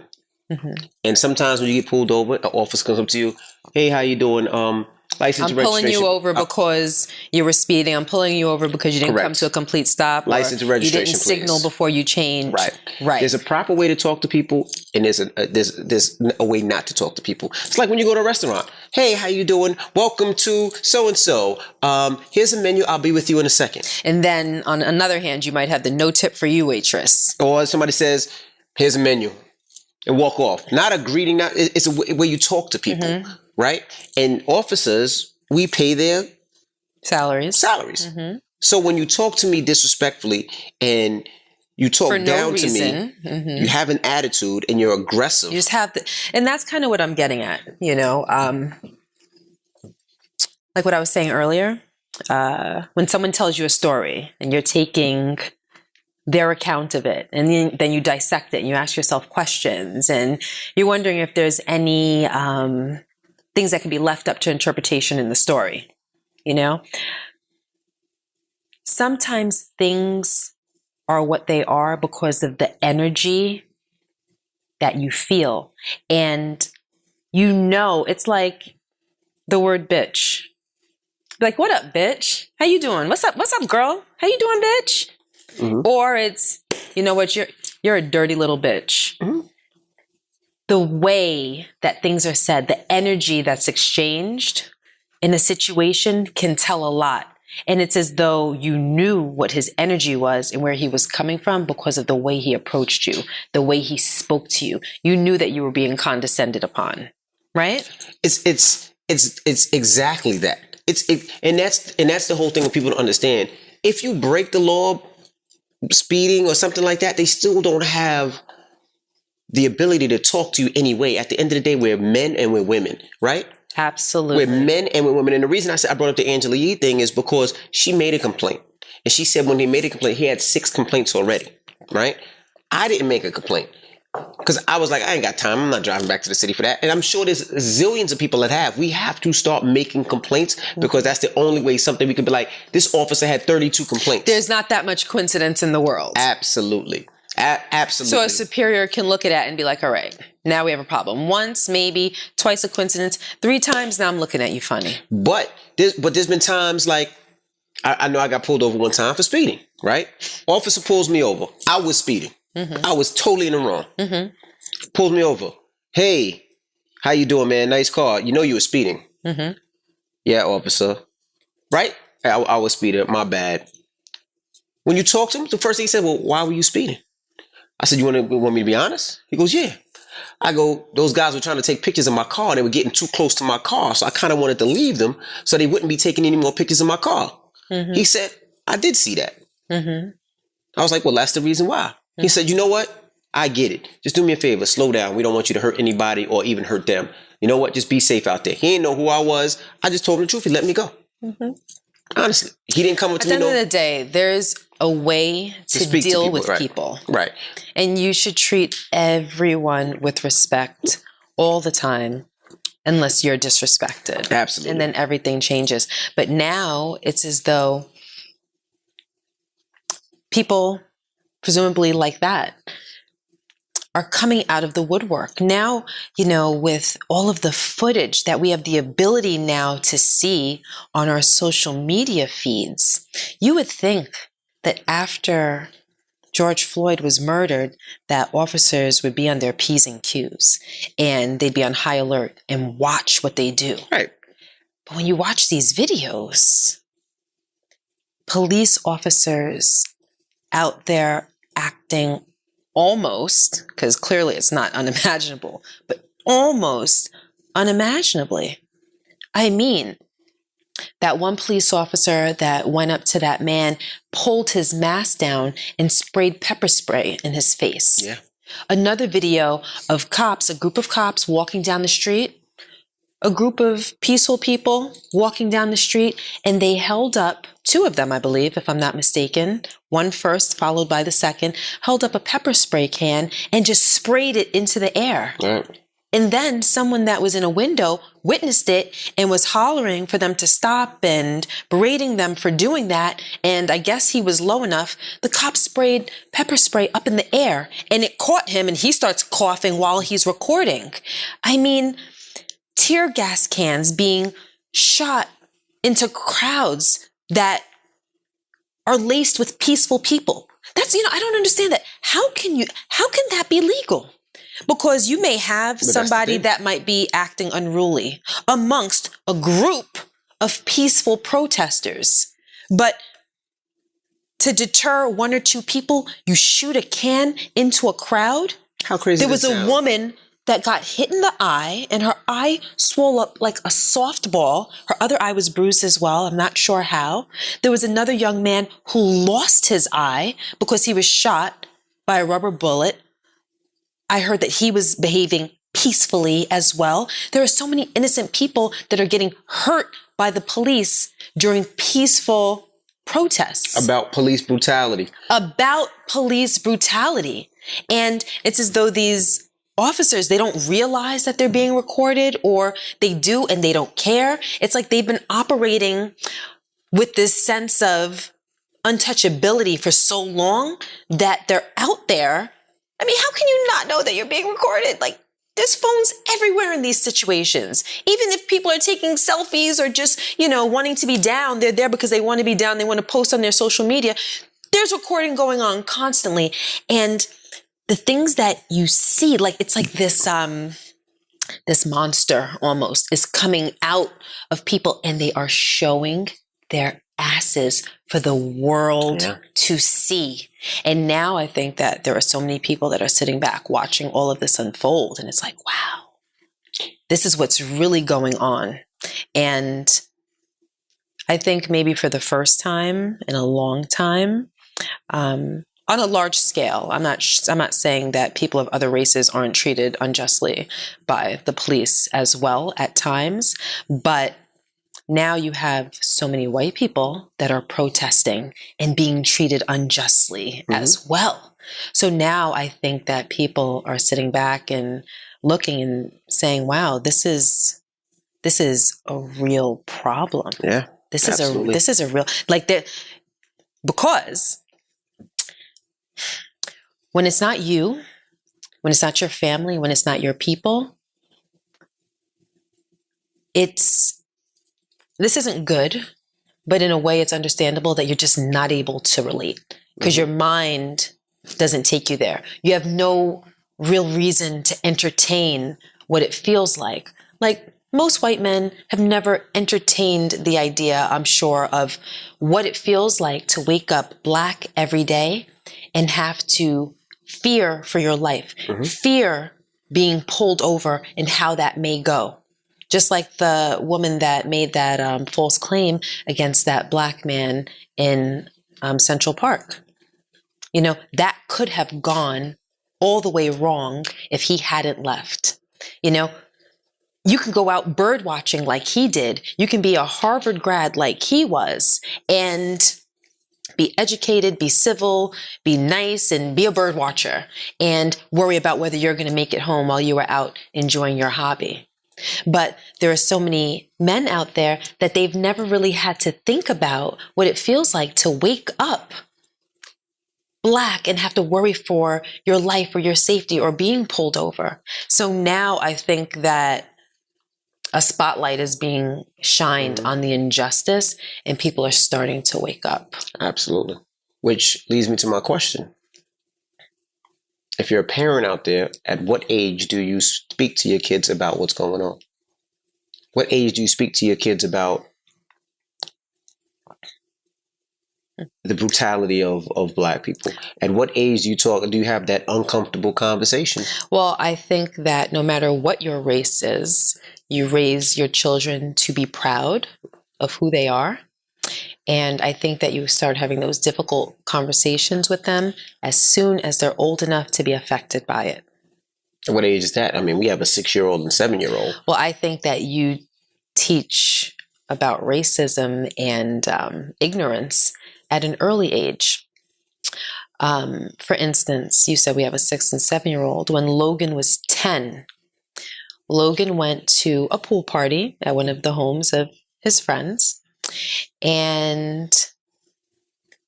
Mm-hmm. And sometimes when you get pulled over, an officer comes up to you, hey, how you doing? License I'm registration. pulling you over because you were speeding. I'm pulling you over because you didn't come to a complete stop. License and registration, you didn't signal before you changed. Right. There's a proper way to talk to people, and there's a way not to talk to people. It's like when you go to a restaurant. Hey, how you doing? Welcome to so-and-so. Here's a menu. I'll be with you in a second. And then on another hand, you might have the no tip for you waitress. Or somebody says, here's a menu, and walk off. Not a greeting. It's a way you talk to people. Mm-hmm. Right? And officers, we pay their salaries. Mm-hmm. So when you talk to me disrespectfully and you talk down to me, mm-hmm. you have an attitude and you're aggressive. You just have and that's kind of what I'm getting at, you know. like what I was saying earlier, when someone tells you a story and you're taking their account of it, and then you dissect it and you ask yourself questions, and you're wondering if there's any things that can be left up to interpretation in the story, you know? Sometimes things are what they are because of the energy that you feel. And you know, it's like the word bitch. Like, what up, bitch? How you doing? What's up, girl? How you doing, bitch? Mm-hmm. Or it's, you know what, you're a dirty little bitch. Mm-hmm. The way that things are said, the energy that's exchanged in a situation can tell a lot. And it's as though you knew what his energy was and where he was coming from because of the way he approached you, the way he spoke to you. You knew that you were being condescended upon, right? It's exactly that. And that's the whole thing that people don't understand. If you break the law, speeding or something like that, they still don't have the ability to talk to you anyway. At the end of the day, we're men and we're women, right? Absolutely. We're men and we're women. And the reason I brought up the Angela Yee thing is because she made a complaint. And she said when he made a complaint, he had 6 complaints already, right? I didn't make a complaint because I was like, I ain't got time. I'm not driving back to the city for that. And I'm sure there's zillions of people that have. We have to start making complaints because that's the only way something we could be like, this officer had 32 complaints. There's not that much coincidence in the world. Absolutely. Absolutely. So a superior can look at it and be like, all right, now we have a problem. Once, maybe, twice a coincidence, 3 times, now I'm looking at you funny. But there's been times like, I know I got pulled over one time for speeding, right? Officer pulls me over. I was speeding. Mm-hmm. I was totally in the wrong. Mm-hmm. Pulls me over. Hey, how you doing, man? Nice car. You know you were speeding. Mm-hmm. Yeah, officer. Right? I was speeding. My bad. When you talk to him, the first thing he said, well, why were you speeding? I said, you want me to be honest? He goes, yeah. I go, those guys were trying to take pictures of my car. And they were getting too close to my car. So I kind of wanted to leave them so they wouldn't be taking any more pictures of my car. Mm-hmm. He said, I did see that. Mm-hmm. I was like, well, that's the reason why. Mm-hmm. He said, you know what? I get it. Just do me a favor. Slow down. We don't want you to hurt anybody or even hurt them. You know what? Just be safe out there. He didn't know who I was. I just told him the truth. He let me go. Mm-hmm. Honestly, he didn't come up to me. At the end of the day, there's a way to deal with people. Right. And you should treat everyone with respect all the time, unless you're disrespected. Absolutely. And then everything changes. But now it's as though people, presumably like that, are coming out of the woodwork. Now, you know, with all of the footage that we have the ability now to see on our social media feeds, you would think that after George Floyd was murdered, that officers would be on their P's and Q's and they'd be on high alert and watch what they do. Right. But when you watch these videos, police officers out there acting almost, because clearly it's not unimaginable, but almost unimaginably. I mean, that one police officer that went up to that man, pulled his mask down and sprayed pepper spray in his face. Yeah. Another video of cops, a group of cops walking down the street, a group of peaceful people walking down the street, and they held up, 2 of them, I believe, if I'm not mistaken, one first, followed by the second, held up a pepper spray can and just sprayed it into the air. Right. And then someone that was in a window witnessed it and was hollering for them to stop and berating them for doing that. And I guess he was low enough. The cop sprayed pepper spray up in the air and it caught him and he starts coughing while he's recording. I mean, tear gas cans being shot into crowds that are laced with peaceful people. That's, I don't understand that. How can that be legal? Because you may have somebody that might be acting unruly amongst a group of peaceful protesters. But to deter 1 or 2 people, you shoot a can into a crowd? How crazy There was a woman that got hit in the eye and her eye swelled up like a softball. Her other eye was bruised as well. I'm not sure how. There was another young man who lost his eye because he was shot by a rubber bullet. I heard that he was behaving peacefully as well. There are so many innocent people that are getting hurt by the police during peaceful protests. About police brutality. About police brutality. And it's as though these officers, they don't realize that they're being recorded, or they do and they don't care. It's like they've been operating with this sense of untouchability for so long that they're out there. I mean, how can you not know that you're being recorded? Like, there's phones everywhere in these situations. Even if people are taking selfies or just, wanting to be down, they're there because they want to be down. They want to post on their social media. There's recording going on constantly. And the things that you see, like, it's like this monster almost is coming out of people, and they are showing their asses for the world to see. And now I think that there are so many people that are sitting back watching all of this unfold. And it's like, wow, this is what's really going on. And I think maybe for the first time in a long time, on a large scale, I'm not saying that people of other races aren't treated unjustly by the police as well at times, but now you have so many white people that are protesting and being treated unjustly as well. So now I think that people are sitting back and looking and saying, wow, this is a real problem. Yeah. This is a real, like, that, because when it's not you, when it's not your family, when it's not your people, this isn't good, but in a way it's understandable that you're just not able to relate because your mind doesn't take you there. You have no real reason to entertain what it feels like. Like, most white men have never entertained the idea, I'm sure, of what it feels like to wake up Black every day and have to fear for your life, fear being pulled over and how that may go. Just like the woman that made that false claim against that Black man in Central Park. That could have gone all the way wrong if he hadn't left. You can go out bird watching like he did. You can be a Harvard grad like he was and be educated, be civil, be nice, and be a bird watcher and worry about whether you're going to make it home while you were out enjoying your hobby. But there are so many men out there that they've never really had to think about what it feels like to wake up Black and have to worry for your life or your safety or being pulled over. So now I think that a spotlight is being shined on the injustice, and people are starting to wake up. Absolutely. Which leads me to my question. If you're a parent out there, at what age do you speak to your kids about what's going on? What age do you speak to your kids about the brutality of Black people? At what age do you have that uncomfortable conversation? Well, I think that no matter what your race is, you raise your children to be proud of who they are. And I think that you start having those difficult conversations with them as soon as they're old enough to be affected by it. What age is that? I mean, we have a 6-year-old and 7-year-old. Well, I think that you teach about racism and ignorance at an early age. For instance, you said we have a 6 and 7-year-old. When Logan was 10, Logan went to a pool party at one of the homes of his friends, and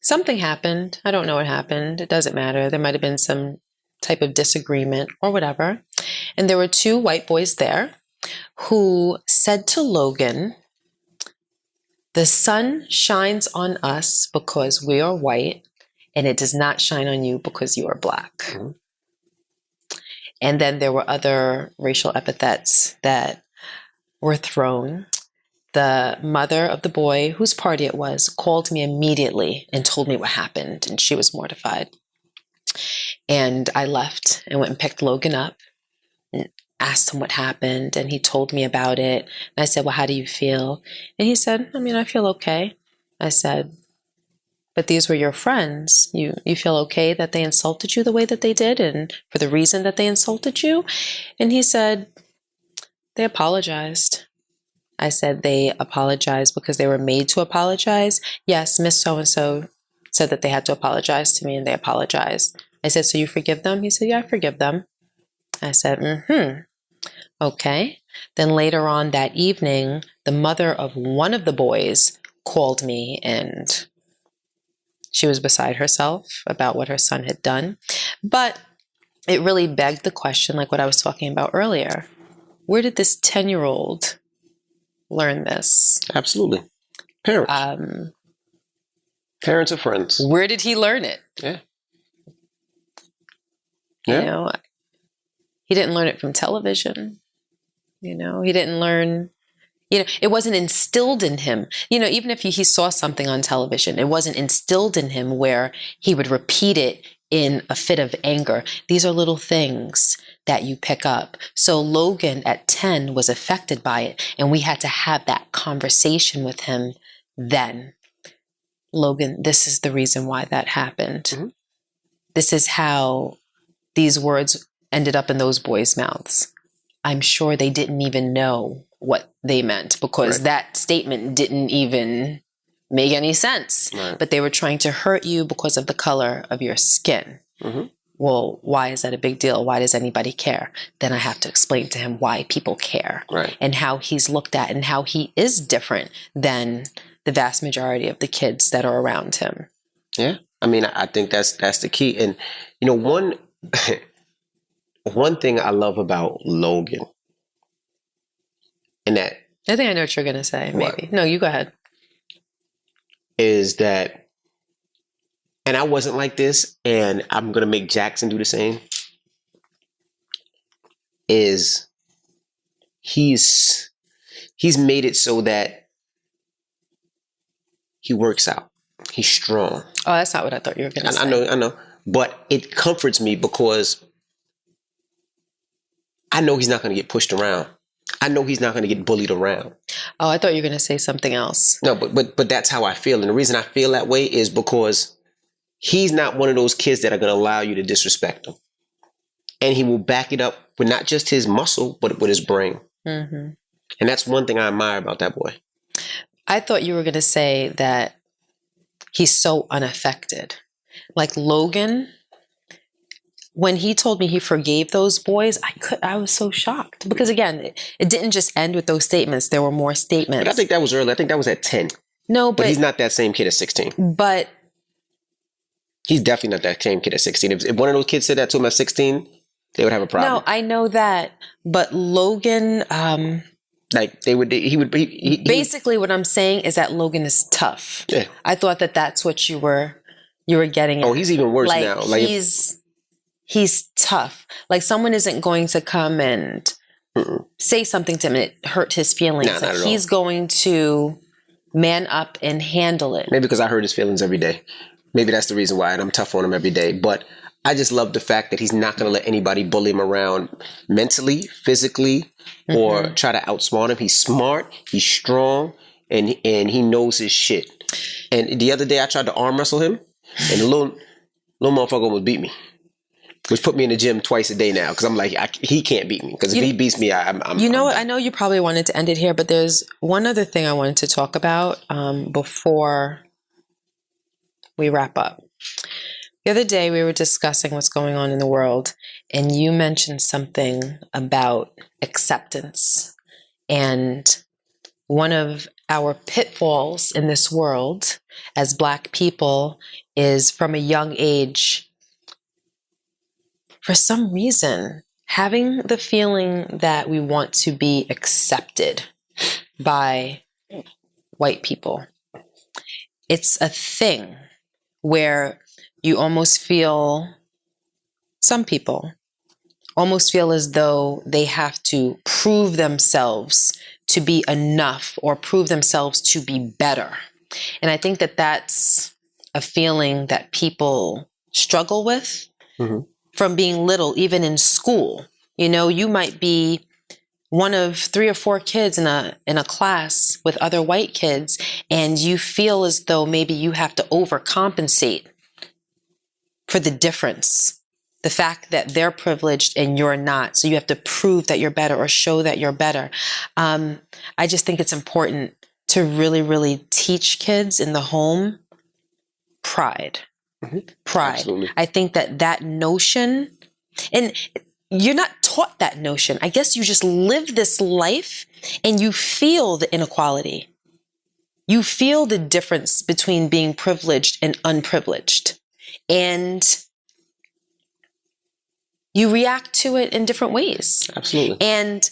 something happened. I don't know what happened. It doesn't matter. There might have been some type of disagreement or whatever. And there were 2 white boys there who said to Logan, "The sun shines on us because we are white, and it does not shine on you because you are Black." Mm-hmm. And then there were other racial epithets that were thrown. The mother of the boy whose party it was called me immediately and told me what happened, and she was mortified. And I left and went and picked Logan up and asked him what happened, and he told me about it. And I said, "Well, how do you feel?" And he said, "I feel okay." I said, "But these were your friends. You feel okay that they insulted you the way that they did and for the reason that they insulted you?" And he said, "They apologized." I said they apologized because they were made to apologize. Yes, Miss So-and-so said that they had to apologize to me and they apologized. I said, so you forgive them? He said, yeah, I forgive them. I said, okay. Then later on that evening, the mother of one of the boys called me and she was beside herself about what her son had done. But it really begged the question, like what I was talking about earlier. Where did this 10-year-old learn this? Absolutely. Parents. Parents are friends. Where did he learn it? Yeah. You know, he didn't learn it from television. You know, he didn't learn, it wasn't instilled in him. Even if he saw something on television, it wasn't instilled in him where he would repeat it in a fit of anger. These are little things that you pick up. So Logan at 10 was affected by it, and we had to have that conversation with him then. Logan, this is the reason why that happened. Mm-hmm. This is how these words ended up in those boys' mouths. I'm sure they didn't even know what they meant because that statement didn't even make any sense. Right. But they were trying to hurt you because of the color of your skin. Mm-hmm. Well, why is that a big deal? Why does anybody care? Then I have to explain to him why people care and how he's looked at and how he is different than the vast majority of the kids that are around him. Yeah. I mean, I think that's the key. And, one thing I love about Logan, and that I think I know what you're going to say. Maybe. No, you go ahead. Is that, and I wasn't like this, and I'm going to make Jackson do the same, is he's made it so that he works out. He's strong. Oh, that's not what I thought you were going to say. I know. But it comforts me because I know he's not going to get pushed around. I know he's not going to get bullied around. Oh, I thought you were going to say something else. No, but that's how I feel. And the reason I feel that way is because he's not one of those kids that are going to allow you to disrespect him. And he will back it up with not just his muscle, but with his brain. Mm-hmm. And that's one thing I admire about that boy. I thought you were going to say that he's so unaffected. Like Logan, when he told me he forgave those boys, I was so shocked. Because again, it didn't just end with those statements. There were more statements. But I think that was early. I think that was at 10. No, but he's not that same kid at 16. But he's definitely not that same kid at 16. If one of those kids said that to him at 16, they would have a problem. No, I know that. But Logan, basically what I'm saying is that Logan is tough. Yeah. I thought that that's what you were getting at. Oh, he's even worse now. He's tough. Like someone isn't going to come and say something to him and it hurt his feelings. Nah, not at all. He's going to man up and handle it. Maybe because I hurt his feelings every day. Maybe that's the reason why, and I'm tough on him every day. But I just love the fact that he's not going to let anybody bully him around mentally, physically, or try to outsmart him. He's smart, he's strong, and he knows his shit. And the other day I tried to arm wrestle him, and the little motherfucker almost beat me. Which put me in the gym twice a day now because I'm like, he can't beat me. Because if he beats me, I'm what? I know you probably wanted to end it here, but there's one other thing I wanted to talk about before we wrap up. The other day we were discussing what's going on in the world, and you mentioned something about acceptance. And one of our pitfalls in this world as Black people is from a young age, for some reason, having the feeling that we want to be accepted by white people. It's a thing where you almost feel, some people almost feel as though they have to prove themselves to be enough or prove themselves to be better. And I think that that's a feeling that people struggle with. Mm-hmm. From being little, even in school. You might be one of 3 or 4 kids in a class with other white kids, and you feel as though maybe you have to overcompensate for the difference The fact that they're privileged and you're not. So you have to prove that you're better or show that you're better. I just think it's important to really, really teach kids in the home pride. Pride. Absolutely. I think that notion, and you're not taught that notion. I guess you just live this life and you feel the inequality. You feel the difference between being privileged and unprivileged. And you react to it in different ways. Absolutely. And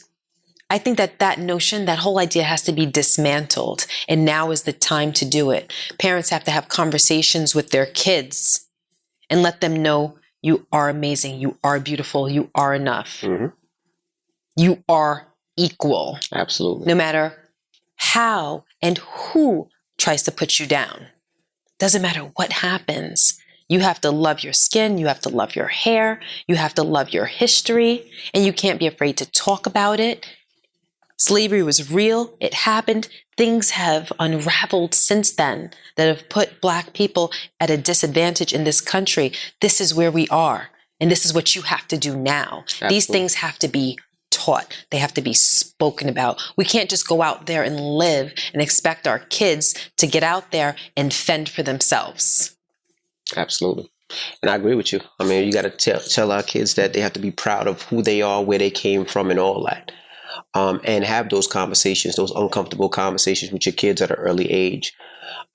I think that notion, that whole idea has to be dismantled. And now is the time to do it. Parents have to have conversations with their kids and let them know you are amazing. You are beautiful. You are enough. Mm-hmm. You are equal. Absolutely. No matter how and who tries to put you down. Doesn't matter what happens. You have to love your skin. You have to love your hair. You have to love your history. And you can't be afraid to talk about it. Slavery was real. It happened. Things have unraveled since then that have put Black people at a disadvantage in this country. This is where we are. And this is what you have to do now. Absolutely. These things have to be taught. They have to be spoken about. We can't just go out there and live and expect our kids to get out there and fend for themselves. Absolutely. And I agree with you. I mean, you got to tell our kids that they have to be proud of who they are, where they came from, and all that. And have those conversations, those uncomfortable conversations with your kids at an early age.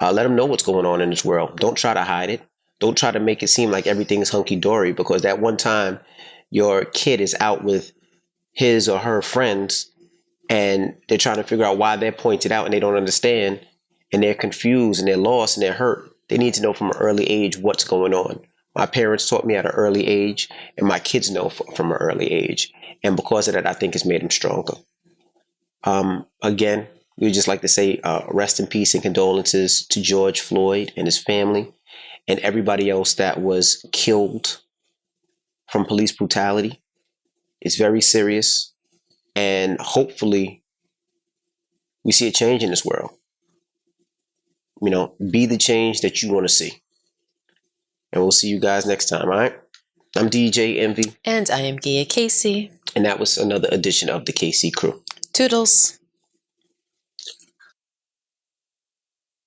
Let them know what's going on in this world. Don't try to hide it. Don't try to make it seem like everything is hunky-dory, because that one time your kid is out with his or her friends and they're trying to figure out why they're pointed out and they don't understand, and they're confused and they're lost and they're hurt. They need to know from an early age what's going on. My parents taught me at an early age, and my kids know from an early age. And because of that, I think it's made them stronger. Again, we just like to say rest in peace and condolences to George Floyd and his family and everybody else that was killed from police brutality. It's very serious. And hopefully we see a change in this world. You know, be the change that you want to see. And we'll see you guys next time, all right? I'm DJ Envy. And I am Gia Casey. And that was another edition of the KC Crew. Toodles.